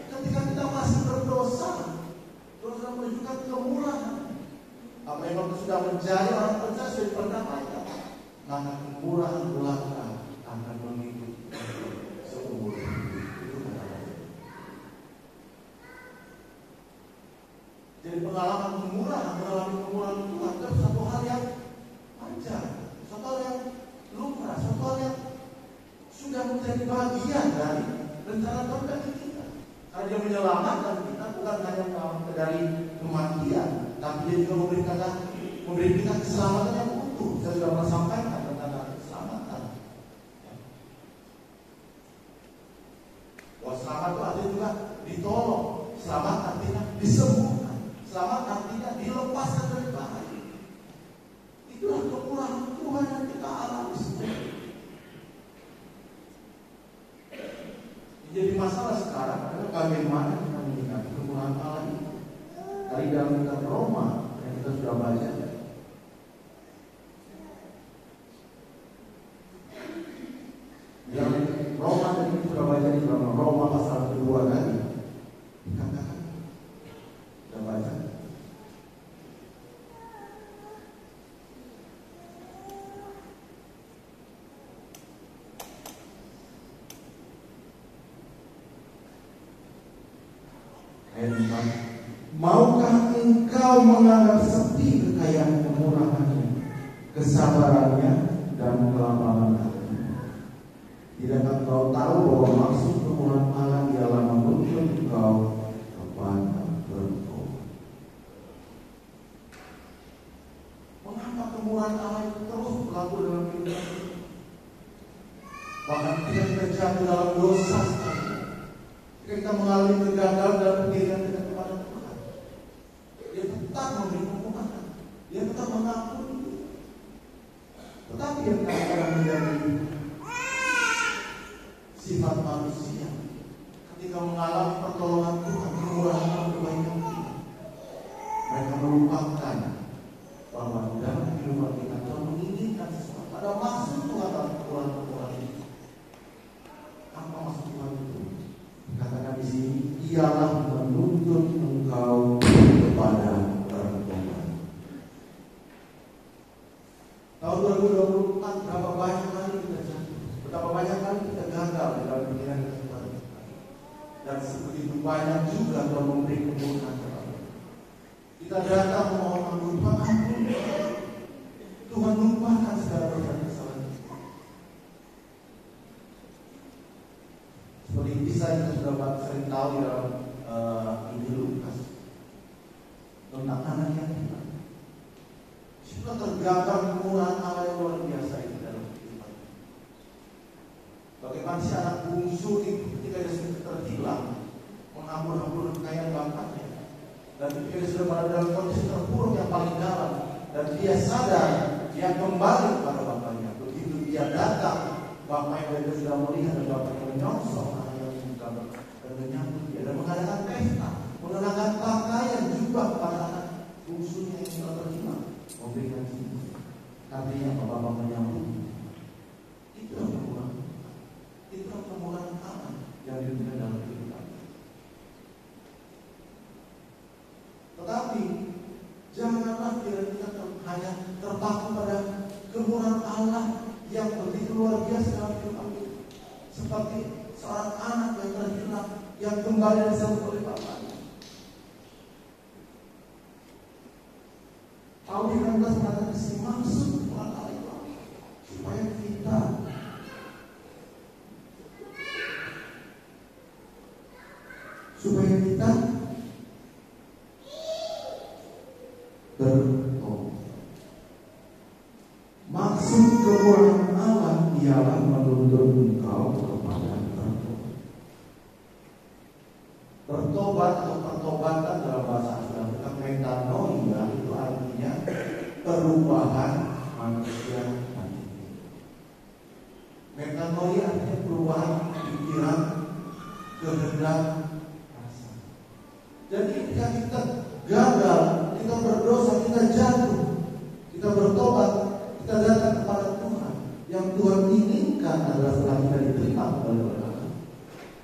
ketika kita masih berdosa, Tuhan menunjukkan kemurahan. Apa yang kita sudah menjadi orang percaya sudah diperdamaikan, maka kemurahan belaka akan mengikuti seumur hidup. Itu kata-kata. Jadi pengalaman kemurahan, mengalami kemurahan Tuhan itu satu hal yang wajar, satu hal yang lumrah, satu hal yang sudah menjadi bagian dari rencana Tuhan bagi kita. Karena Dia menyelamatkan kita bukan hanya dari kematian, tapi Dia juga memberi kita keselamatan yang utuh. Saya sudah pernah sampaikan tentang keselamatan. Bahwa selamat itu artinya juga ditolong, selamat artinya disembuhkan, selamat artinya dilepaskan dari bahaya. Itulah kemurahan Tuhan yang kita alami semua. Jadi masalah sekarang adalah bagaimana kita menyikapi kemurahan Allah ini. Dari dalam kitab Roma yang kita sudah baca, yang Roma tadi kita sudah baca di dalam Roma pasal kedua tadi dikatakan, kita baca. Ayat 4. Maukah engkau menganggap sepi kekayaan kemurahannya, kesabarannya, dan kelapangan hati? Tidakkah engkau tahu bahwa maksud kemurahan Allah ialah menuntut engkau kepada bertobat? Mengapa kemurahan Allah itu terus berlaku dalam hidup kita? Bahkan kita jatuh dalam dosa sekali. Kita mengalami kegagalan dalam pendirian kita kepada Tuhan, Dia tetap memberi kemurahan, Dia tetap mengampuni. Tetapi yang kadang-kadang menjadi sifat manusia, ketika mengalami pertolongan Tuhan, kemurahan dan kebaikan Tuhan, mereka melupakan bahwa dalam kehidupan kita Tuhan menginginkan sesuatu. Ada maksud Tuhan dalam kemurahan itu. Apa maksud Tuhan itu? Katakan di sini, ialah menuntut engkau kepada bertobat. Tahun 2024 berapa banyak kali kita jatuh, berapa banyak kali kita gagal dalam pikiran kita, dan sebegitu banyak juga Tuhan memberi kemurahan kepada kita. Kita datang memohon ampun, Tuhan lupakan segala dosa kesalahan kita. Seperti kisah yang kita sudah sering tahu di dalam Injil Lukas tentang anak yang hilang. Sudah tergambar kemurahan Allah yang luar biasa itu dalam kehidupan. Bagaimana si anak bungsu itu ketika dia sudah terhilang, menghambur-hambur kekayaan bapaknya, dan ketika dia sudah berada dalam kondisi terpuruk yang paling dalam, dan dia sadar dia kembali kepada bapaknya. Begitu dia datang, bapaknya dia sudah melihat dan bapaknya menyongsong anaknya dan menyambut dia dan mengadakan pesta, mengenakan pakaian jubah kepada anak bungsunya yang sudah terhilang, memberikan cincin. Artinya bapak menyambut. Itulah kemurahan. Itulah kemurahan Allah yang diberikan dalam kehidupan. Tetapi janganlah kita hanya terpaku pada kemurahan Allah yang begitu luar biasa dalam kehidupan kita. Seperti seorang anak yang terhilang, yang kembali disambut oleh bapaknya. Paulus 16 mengatakan maksud kemurahan Allah itu supaya kita bertobat. Maksud kemurahan Allah ialah menuntut engkau kepada bertobat. Bertobat atau pertobatan dalam bahasa Asli metanoia itu artinya perubahan manusia. Metanoia artinya perubahan pikiran, kehendak, rasa. Jadi ketika kita gagal, kita berdosa, kita jatuh, kita bertobat, kita datang kepada Tuhan. Yang Tuhan inginkan adalah setelah kita diterima oleh Allah,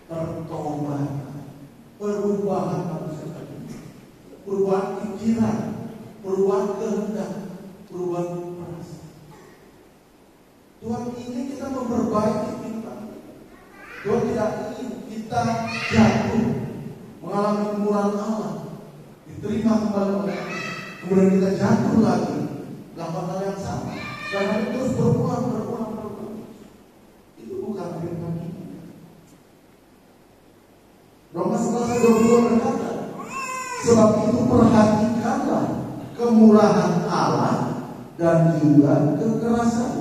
pertobatan, perubahan manusia tadi, perubahan pikiran, perubahan kehendak, perubahan rasa. Tuhan ingin kita memperbaiki kehidupan. Tuhan tidak ingin kita jatuh, mengalami kemurahan Allah, diterima kembali oleh Allah, kemudian kita jatuh lagi, melakukan hal yang sama, dan hal itu terus berulang. Itu bukan firman kita. Roma 11:22 berkata, sebab itu perhatikanlah kemurahan Allah dan juga kekerasan,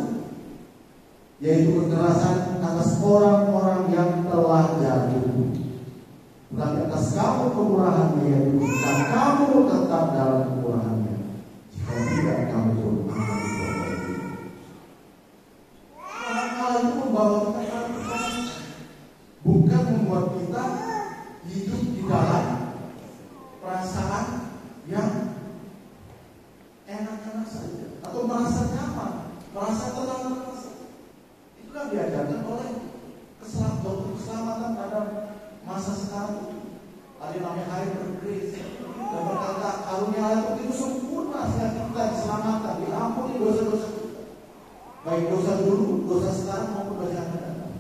yaitu kekerasan atas orang-orang yang telah jatuh. Tetapi atas kamu kemurahannya, yaitu jika kamu tetap dalam kemurahannya, jika tidak kamu pun akan diperbaiki. Allah itu membawa kita dalam kemurahan, bukan membuat kita hidup di dalam perasaan yang enak-enak saja, atau merasa nyaman, merasa tenang. Itulah diajarkan oleh keselamatan pada masa sekarang. Ada namanya Hyper Grace, dan berkata karunia Allah itu begitu sempurna sehingga kita diselamatkan, diampuni dosa-dosa kita, baik dosa dulu, dosa sekarang maupun dosa yang akan datang.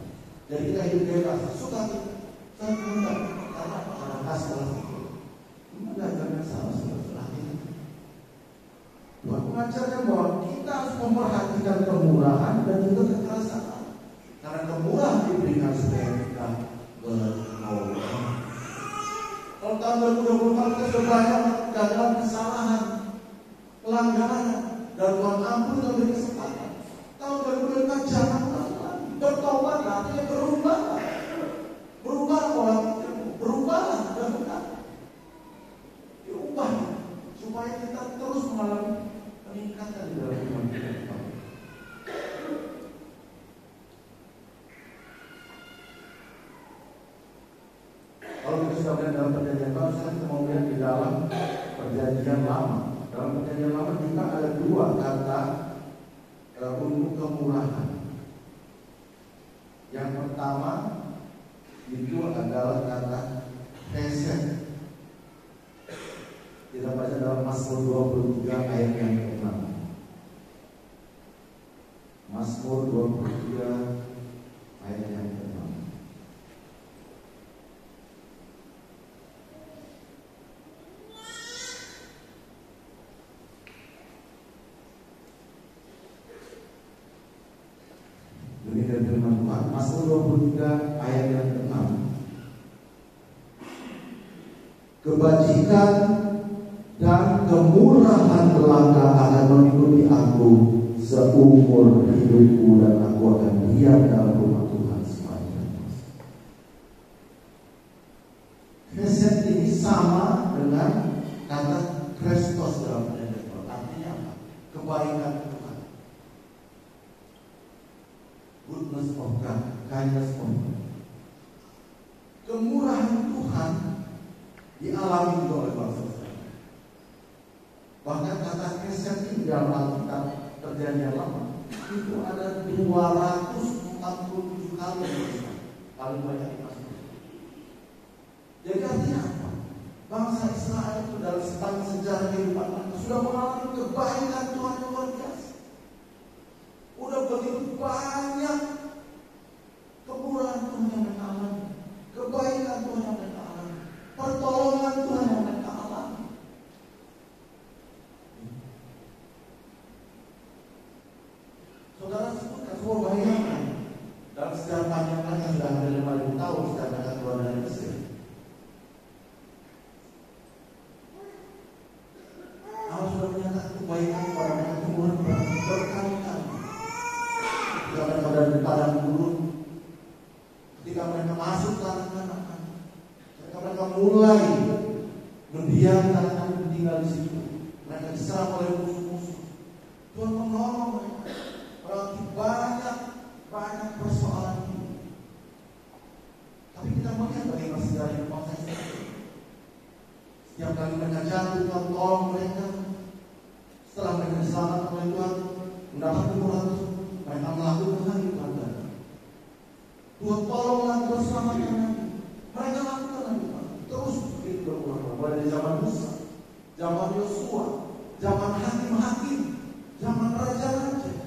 Jadi kita hidup bebas, suka kita, karena kasih Allah. Ini belajarnya mengajarkan bahwa kita harus memperhatikan kemurahan dan juga kekerasan. Karena kemurahan diberikan supaya kita bertobat. Kalau tahun 2024 kita sudah banyak kegagalan, kesalahan, pelanggaran, dan Tuhan ampun dan beri kesempatan. Tahun 2024 jangan lagi. Bertobatlah, artinya berubah. Berubah pola pikirmu, berubahlah dan benar. Diubah supaya kita terus mengalami peningkatan di dalam iman kita. Kalau kita sudah melihat dalam perjanjian baru, sekarang kita mau melihat di dalam perjanjian lama. Dalam perjanjian lama kita ada dua kata untuk kemurahan. Yang pertama itu adalah kata hesed. Kita baca dalam Mazmur 23 ayat yang ke-6. Mazmur 23 ayat yang ke-6. Demikian firman Tuhan. Mazmur 23 ayat yang ke-6. Kebajikan dan kemurahan belaka akan mengikuti aku seumur hidupku, dan aku akan diam dalam rumah Tuhan sepanjang masa. Hesed ini sama dengan kata Kristus dalam perjanjian baru. Artinya apa? Kebaikan Tuhan. Goodness of God, kindness of God. Kemurahan Tuhan dialami juga oleh bangsa Israel. Bahkan kata hesed ini dalam Alkitab perjanjian lama itu ada 247 kali, paling banyak di Mazmur. Jadi artinya apa? Bangsa Israel itu dalam sepanjang sejarah kehidupan mereka sudah mengalami kebaikan Tuhan yang luar biasa. Udah begitu banyak kemurahan Tuhan yang mereka alami, kebaikan Tuhan yang mereka alami, pertolongan Tuhan yang mereka alami. Saudara sebutkan, semua bayangkan dalam sejarah panjang mereka sudah hampir 5.000 tahun sejak mereka keluar dari Mesir. Allah sudah menyatakan kebaikan kepada mereka kemurahan berkali-kali. Ketika mereka berada di padang gurun, ketika mereka masuk tanah Kanaan, ketika mereka mulai mendiam tanah dan tinggal di situ, mereka diserang oleh musuh-musuh. Tuhan menolong mereka. Berarti banyak persoalan ini. Tapi kita melihat bagaimana sejarah bangsa Israel. Setiap kali mereka jatuh, Tuhan tolong mereka. Setelah mereka diselamatkan oleh Tuhan, mendapat kemurahan Tuhan, mereka melakukan hal itu lagi. Tuhan tolong lagi, Tuhan selamatkan lagi. Mereka lakukan lagi, terus begitu berulang. Mulai dari zaman Musa, zaman Yosua, zaman hakim-hakim, zaman raja-raja,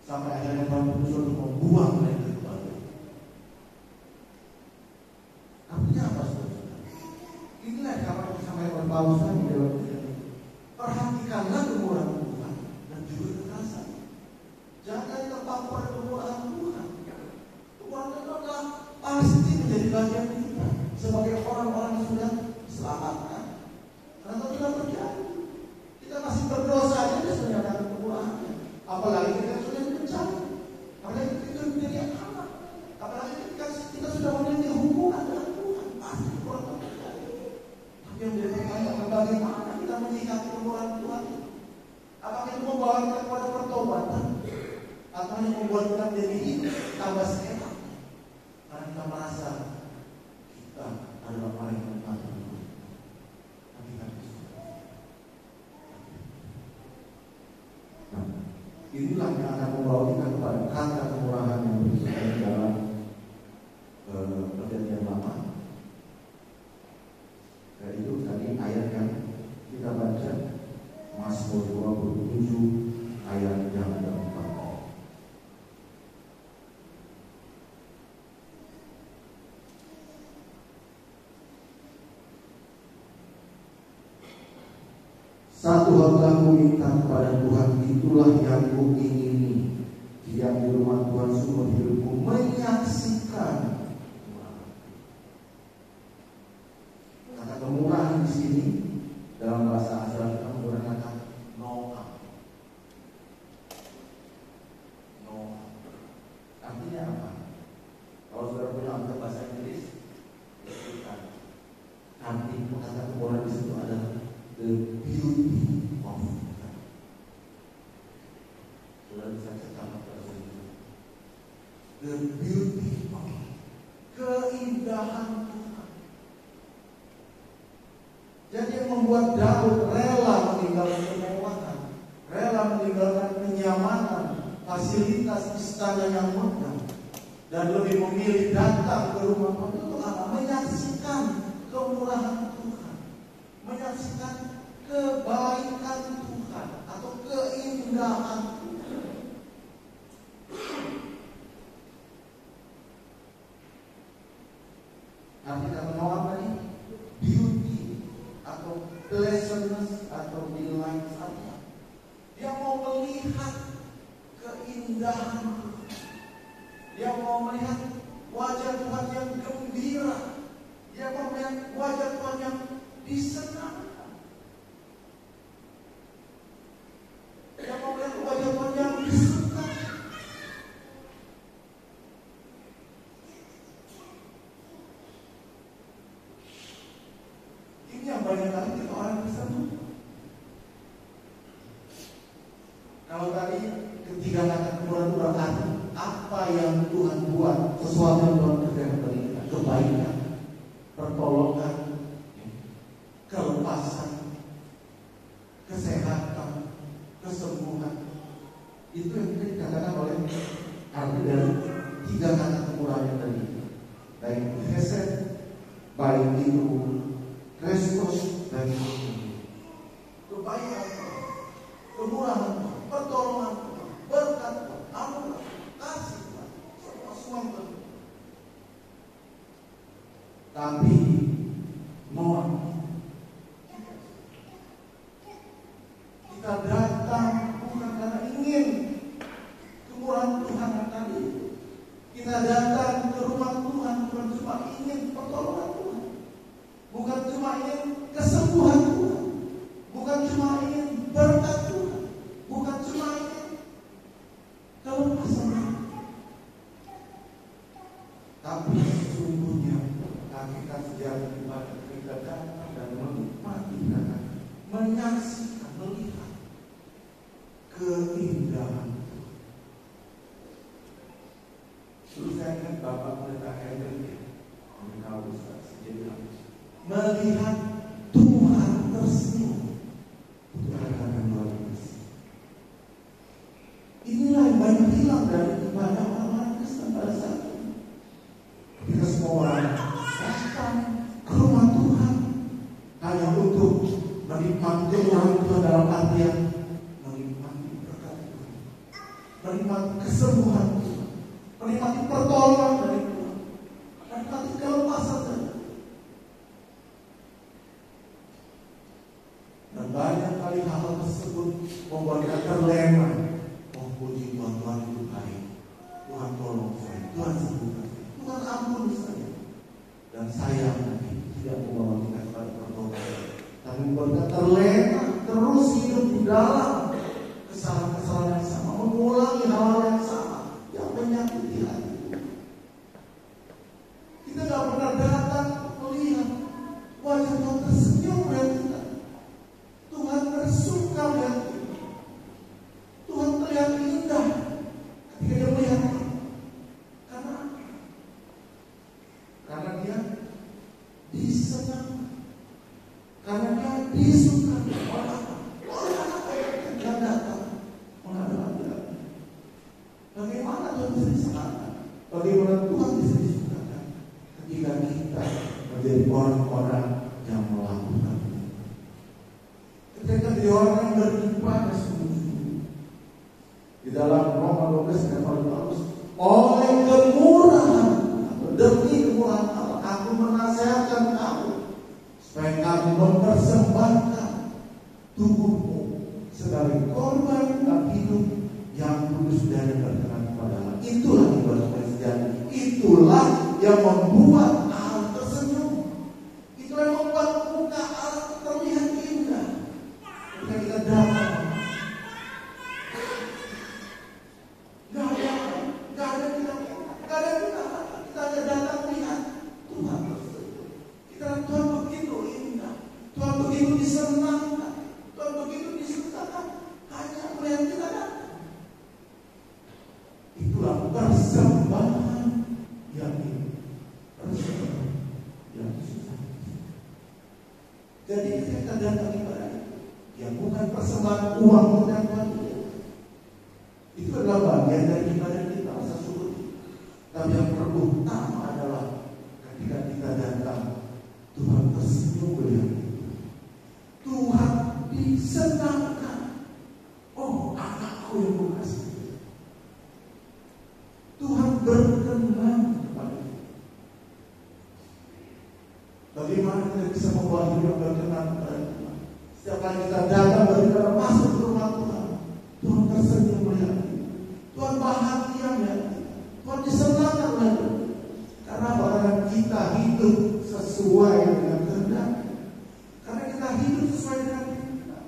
sampai akhirnya Tuhan berusaha untuk membuang mereka kembali. Artinya apa, saudara? Inilah yang akan disampaikan oleh Paulus di dalam ini. Perhatikanlah kemurahan Tuhan dan juga kekerasan. Jangan terpaku pada kemurahan Tuhan. Kemurahan Tuhan adalah pasti menjadi bagian kita sebagai orang-orang yang sudah diselamatkan. Karena kalau tidak terjadi, kita masih berdosa aja dia sudah nyatakan kemurahannya. Apalagi kita sudah mencari, apalagi kita menjadi anak, apalagi ketika kita sudah memiliki hubungan dengan Tuhan, pasti kemurahan terjadi. Tapi yang menjadi pertanyaan, bagaimana kita menyikapi kemurahan Tuhan? Apakah itu membawa kita kepada pertobatan, atau hanya membuat kita menjadi tambah sehat? Karena kita merasa kita adalah orang yang mengatakan Tuhan. Nah, inilah yang akan membawa kita kepada kata kemurahan yang bersumber dalam perjanjian lama. Dan itu tadi ayat yang kita baca, Mazmur 27 ayat yang ke-4. Satu hal telah kuminta kepada Tuhan, itulah yang kuingini, diam di rumah Tuhan seumur hidupku, menyaksikan. Kata kemurahan di sini dalam bahasa Asal kita menggunakan kata Noah. Noah artinya apa? Kalau saudara punya angka bahasa Inggris, arti kata kemurahan di situ adalah the beauty of God. Saudara bisa cakap bahasa Inggris. The beauty of God. Keindahan Tuhan. Jadi yang membuat Daud rela meninggalkan kemewahan, rela meninggalkan kenyamanan, fasilitas istana yang megah, dan lebih memilih datang ke rumah Tuhan itu apa? Menyaksikan kemurahan Tuhan, menyaksikan kebaikan Tuhan atau keindahan Tuhan. Arti kata Noah tadi beauty atau pleasantness atau delight saja. Dia mau melihat keindahan Tuhan. Dia mau melihat wajah Tuhan yang gembira. Dia mau melihat wajah Tuhan yang disenangkan. Dia mau melihat wajah Tuhan yang disukai. Ini yang banyak kali kita orang bisa. Kalau tadi ketiga kata kemurahan berarti apa yang Tuhan buat, sesuatu yang Tuhan kerjakan bagi kita, kebaikan, pertolongan, kelepasan, kesehatan, kesembuhan. Itu yang dikatakan oleh arti dari tiga kata kemurahan tadi. Baik hesed, baik itu Kristus dan kebaikan, kemurahan, pertolongan, berkat, anugerah, kasih, semua itu. Tapi Noah, kita datang bukan karena ingin kemurahan Tuhan tadi. Kita datang ke rumah Tuhan bukan cuma ingin pertolongan Tuhan, bukan cuma ingin kesembuhan Tuhan, bukan cuma ingin berkat Tuhan, bukan cuma ingin kelepasan Tuhan. Tapi sesungguhnya hakikat sejati ibadah kita datang dan menikmati, menyaksikan, melihat keindahan Tuhan. Dulu saya ingat Bapak Pendeta Henry, melihat Tuhan tersenyum, itu kadang-kadang luar biasa. Inilah yang banyak hilang dari ibadah orang-orang Kristen pada saat ini. Kita semua orang datang ke rumah Tuhan hanya untuk menikmati orang Tuhan dalam artian menikmati berkat Tuhan, menikmati kesembuhan Tuhan, menikmati pertolongan dari Tuhan, menikmati kelepasan dari Tuhan. Dan banyak kali hal tersebut membuat kita terlena. Oh puji Tuhan, Tuhan itu baik, Tuhan tolong saya, Tuhan sembuhkan saya, Tuhan ampuni saya. Dan saya tidak membawa kita kepada pertolongan, tapi membuat kita terlena, terus hidup di dalam kesalahan-kesalahan yang sama, mengulangi hal-hal yang sama yang menyakiti hati. Kita tidak pernah datang melihat wajah Tuhan tersenyum melihat kita. Tuhan bersuka melihat kita. Tuhan terlihat indah ketika Dia melihat kita. Karena Dia disenangkan, karena Dia disukai. Oleh apa yang Dia datang mengadakan kita. Bagaimana Tuhan bisa disenangkan? Bagaimana Tuhan bisa disukai ketika kita menjadi orang-orang yang melakukan. Ketika dia orang yang beribadah sungguh-sungguh. Di dalam Roma 12 ayat Paulus, oleh kemurahan atau demi kemurahan Allah, aku menasihatkan kamu supaya kamu mempersembahkan tubuhmu sebagai korban hidup yang kudus dan berkenan kepada Allah. Itulah ibadah Kristiani. Itulah yang membuat Allah tersenyum. Itulah yang membuat muka Allah terlihat indah. Ketika kita datang, kita hanya datang lihat Tuhan tersenyum. Tuhan begitu indah, Tuhan begitu disenangkan, Tuhan begitu disertakan hanya melihat kita datang. Itulah persembahan yang ini, persembahan yang susah. Jadi kita datang kepada yang bukan persembahan uang dan duit. Itu adalah bagian dari ibadah kita rasa syukur. Tapi yang pertama adalah ketika kita datang, Tuhan tersenyum melihat kita. Tuhan disenangkan. Oh, anakku yang kukasihi. Tuhan berkenan kepada kita. Bagaimana kita bisa membawa hidup yang berkenan kepada Tuhan? Setiap kali kita datang dari kita masuk ke rumah Tuhan, Tuhan tersenyum melihat kita. Tuhan bahagia melihat kita. Tuhan disenangkan melihat kita. Karena karena kita hidup sesuai dengan kehendak. Karena kita hidup sesuai dengan kehendak.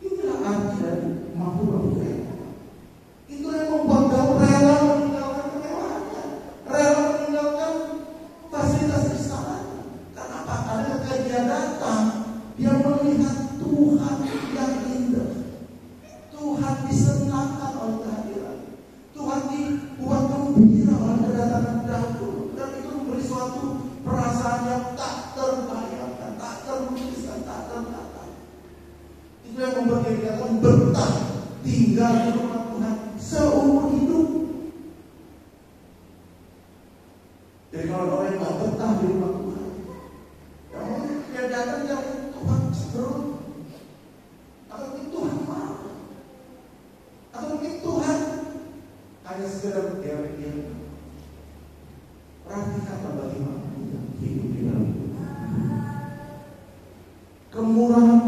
Inilah arti dari makhluk berkah. Itu yang membuat kau rela meninggalkan kemewahannya, rela meninggalkan fasilitas istana. Karena apa? Karena ketika dia datang, dia melihat Tuhan yang indah. Tuhan disenangkan oleh kehadiran. Tuhan dibuat gembira oleh kedatangan Daud. Dan itu memberi suatu perasaan yang tak terbayangkan, tak terlukiskan, tak terkata. Itu yang membuat dia akan betah tinggal di rumah Tuhan seumur hidup. Jadi kalau orang yang tak betah di rumah Tuhan, dia datang yang Tuhan cenderung, atau mungkin Tuhan marah, atau mungkin Tuhan hanya sekedar berdiam. Perhatikanlah bagaimana kita hidup di dalam Tuhan. Kemurahan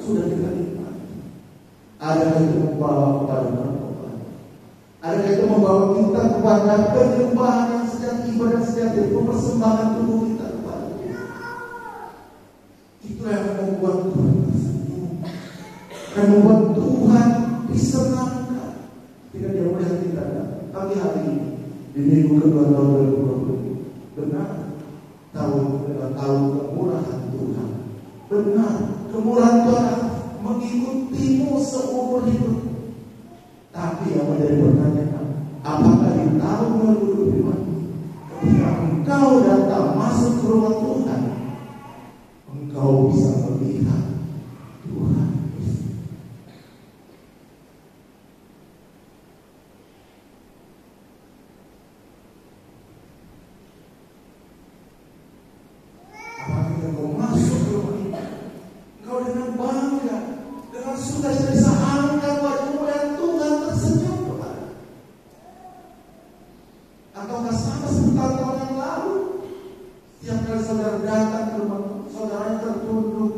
sudah kita nikmati. Adakah itu membawa kepada pertobatan? Adakah itu membawa kita kepada penyembahan yang sejati, ibadah sejati, persembahan tubuh kita kepada Tuhan? Itu yang membuat Tuhan tersenyum, yang membuat Tuhan disenangkan ketika dia melihat kita pagi hari ini di minggu kedua tahun 2020. Benar, tahun kemurahan Tuhan. Benar, kemurahan Tuhan mengikutimu seumur hidup. Tapi yang menjadi pertanyaan, apakah di tahun 2025 ketika engkau datang masuk ke rumah Tuhan, engkau bisa melihat Tuhan? Apakah engkau masuk ke rumah ini, engkau dengan bangga, dengan sukacita bisa angkat wajahmu dan Tuhan tersenyum kepada? Ataukah sama seperti tahun yang lalu, setiap kali saudara datang ke rumah, saudara tertunduk,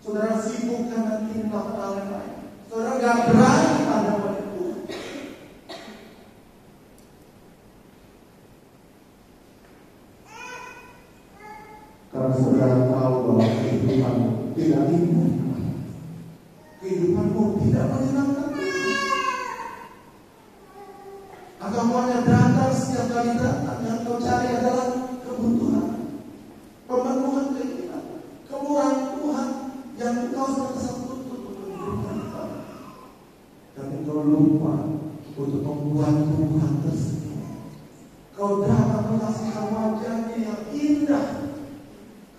saudara sibuk karena ingin melakukan hal yang lain, saudara gak berani pada wajah Tuhan? Karena saudara tahu bahwa kehidupanmu tidak indah, kehidupanmu tidak menyenangkan Tuhan. Atau hanya datang setiap kali datang yang kau cari adalah kebutuhan, pemenuhan keinginan, kemurahan Tuhan yang kau senantiasa tuntut untuk hidupkan kita. Tapi kau lupa untuk membuat Tuhan tersenyum. Kau dapat menghasilkan wajahnya yang indah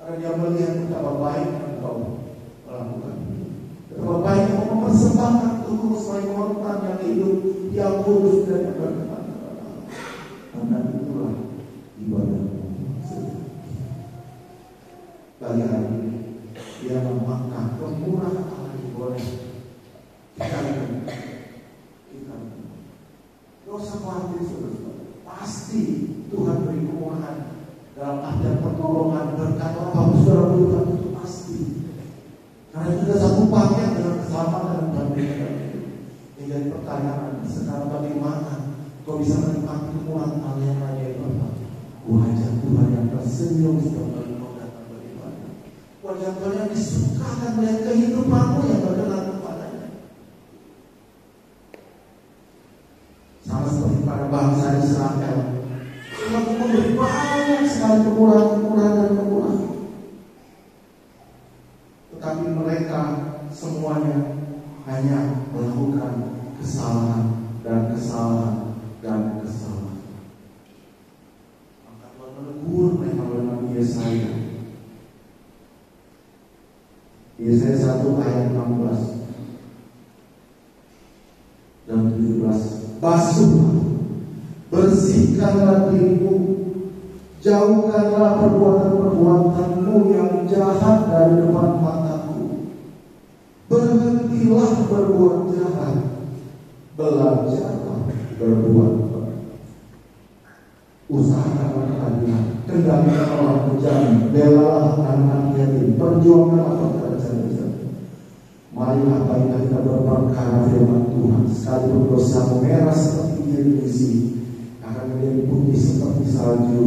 karena dia melihat betapa baik engkau melakukan itu. Betapa baik engkau mempersembahkan tubuh sebagai korban yang hidup, yang kudus dan yang berkenan kepada Allah. Karena itulah ibadahmu sejati. Bagi hari ini, dia memakan kemurahan Allah yang boleh kita lakukan. Tidak usah khawatir, saudara. Pasti Tuhan beri kemurahan dalam artian pertolongan, berkat apapun saudara butuhkan. Karena itu satu paket dengan kesamaan dan perbedaan. Yang jadi pertanyaan sekarang, bagaimana kau bisa menikmati kemurahan Allah yang ajaib Bapak? Wajah Tuhan yang tersenyum setiap kali kau datang beribadah. Wajah Tuhan yang disukakan melihat kehidupanmu yang berkenan kepadanya. Sama seperti pada bangsa Israel, Tuhan memberi banyak sekali kemurahan dan kemurahan. Tetapi mereka semuanya hanya melakukan kesalahan dan kesalahan dan kesalahan. Maka Tuhan menegur mereka oleh Nabi Yesaya. Yesaya 1 ayat 16 dan 17. Basuhlah, bersihkanlah dirimu, jauhkanlah perbuatan-perbuatanmu yang jahat dari depan mataku. Berhentilah berbuat jahat, belajarlah berbuat baik. Usahakanlah keadilan, kendalikan orang bejam, belalah anak yatim, perjuangkanlah pekerjaan jati. Marilah baiklah kita berperkara firman Tuhan, sekalipun dosamu merah seperti gilisi, akan menjadi putih seperti salju.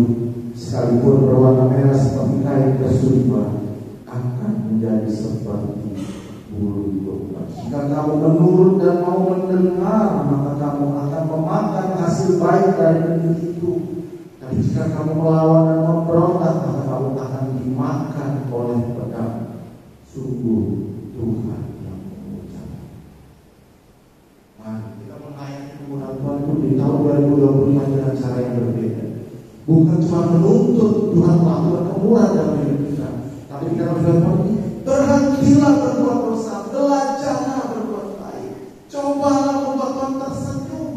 Sekalipun berwarna merah seperti kain kesuliban, akan menjadi seperti bulu domba. Jika kamu menurut dan mau mendengar, maka kamu akan memakan hasil baik dari negeri itu. Tapi jika kamu melawan dan memberontak, maka kamu akan dimakan oleh pedang. Sungguh Tuhan yang mengucap. Mari kita menghayati kemurahan Tuhan itu di tahun 2025 dengan cara yang berbeda. Bukan cuma menuntut Tuhan melakukan kemurahan dalam hidup kita, tapi kita berfirman, berhentilah berbuat dosa, belajarlah berbuat baik. Cobalah membuat Tuhan tersenyum,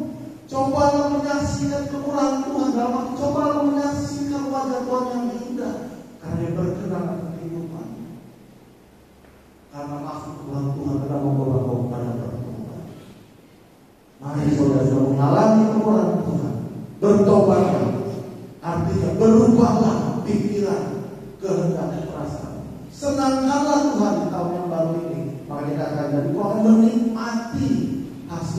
cobalah menyaksikan kemurahan Tuhan dalam waktu, cobalah menyaksikan wajah Tuhan yang indah, karena Dia berkenan akan kehidupan. Karena maksud Tuhan adalah membawa kau kepada pertobatan. Mari saudara mengalami kemurahan Tuhan, bertobatlah.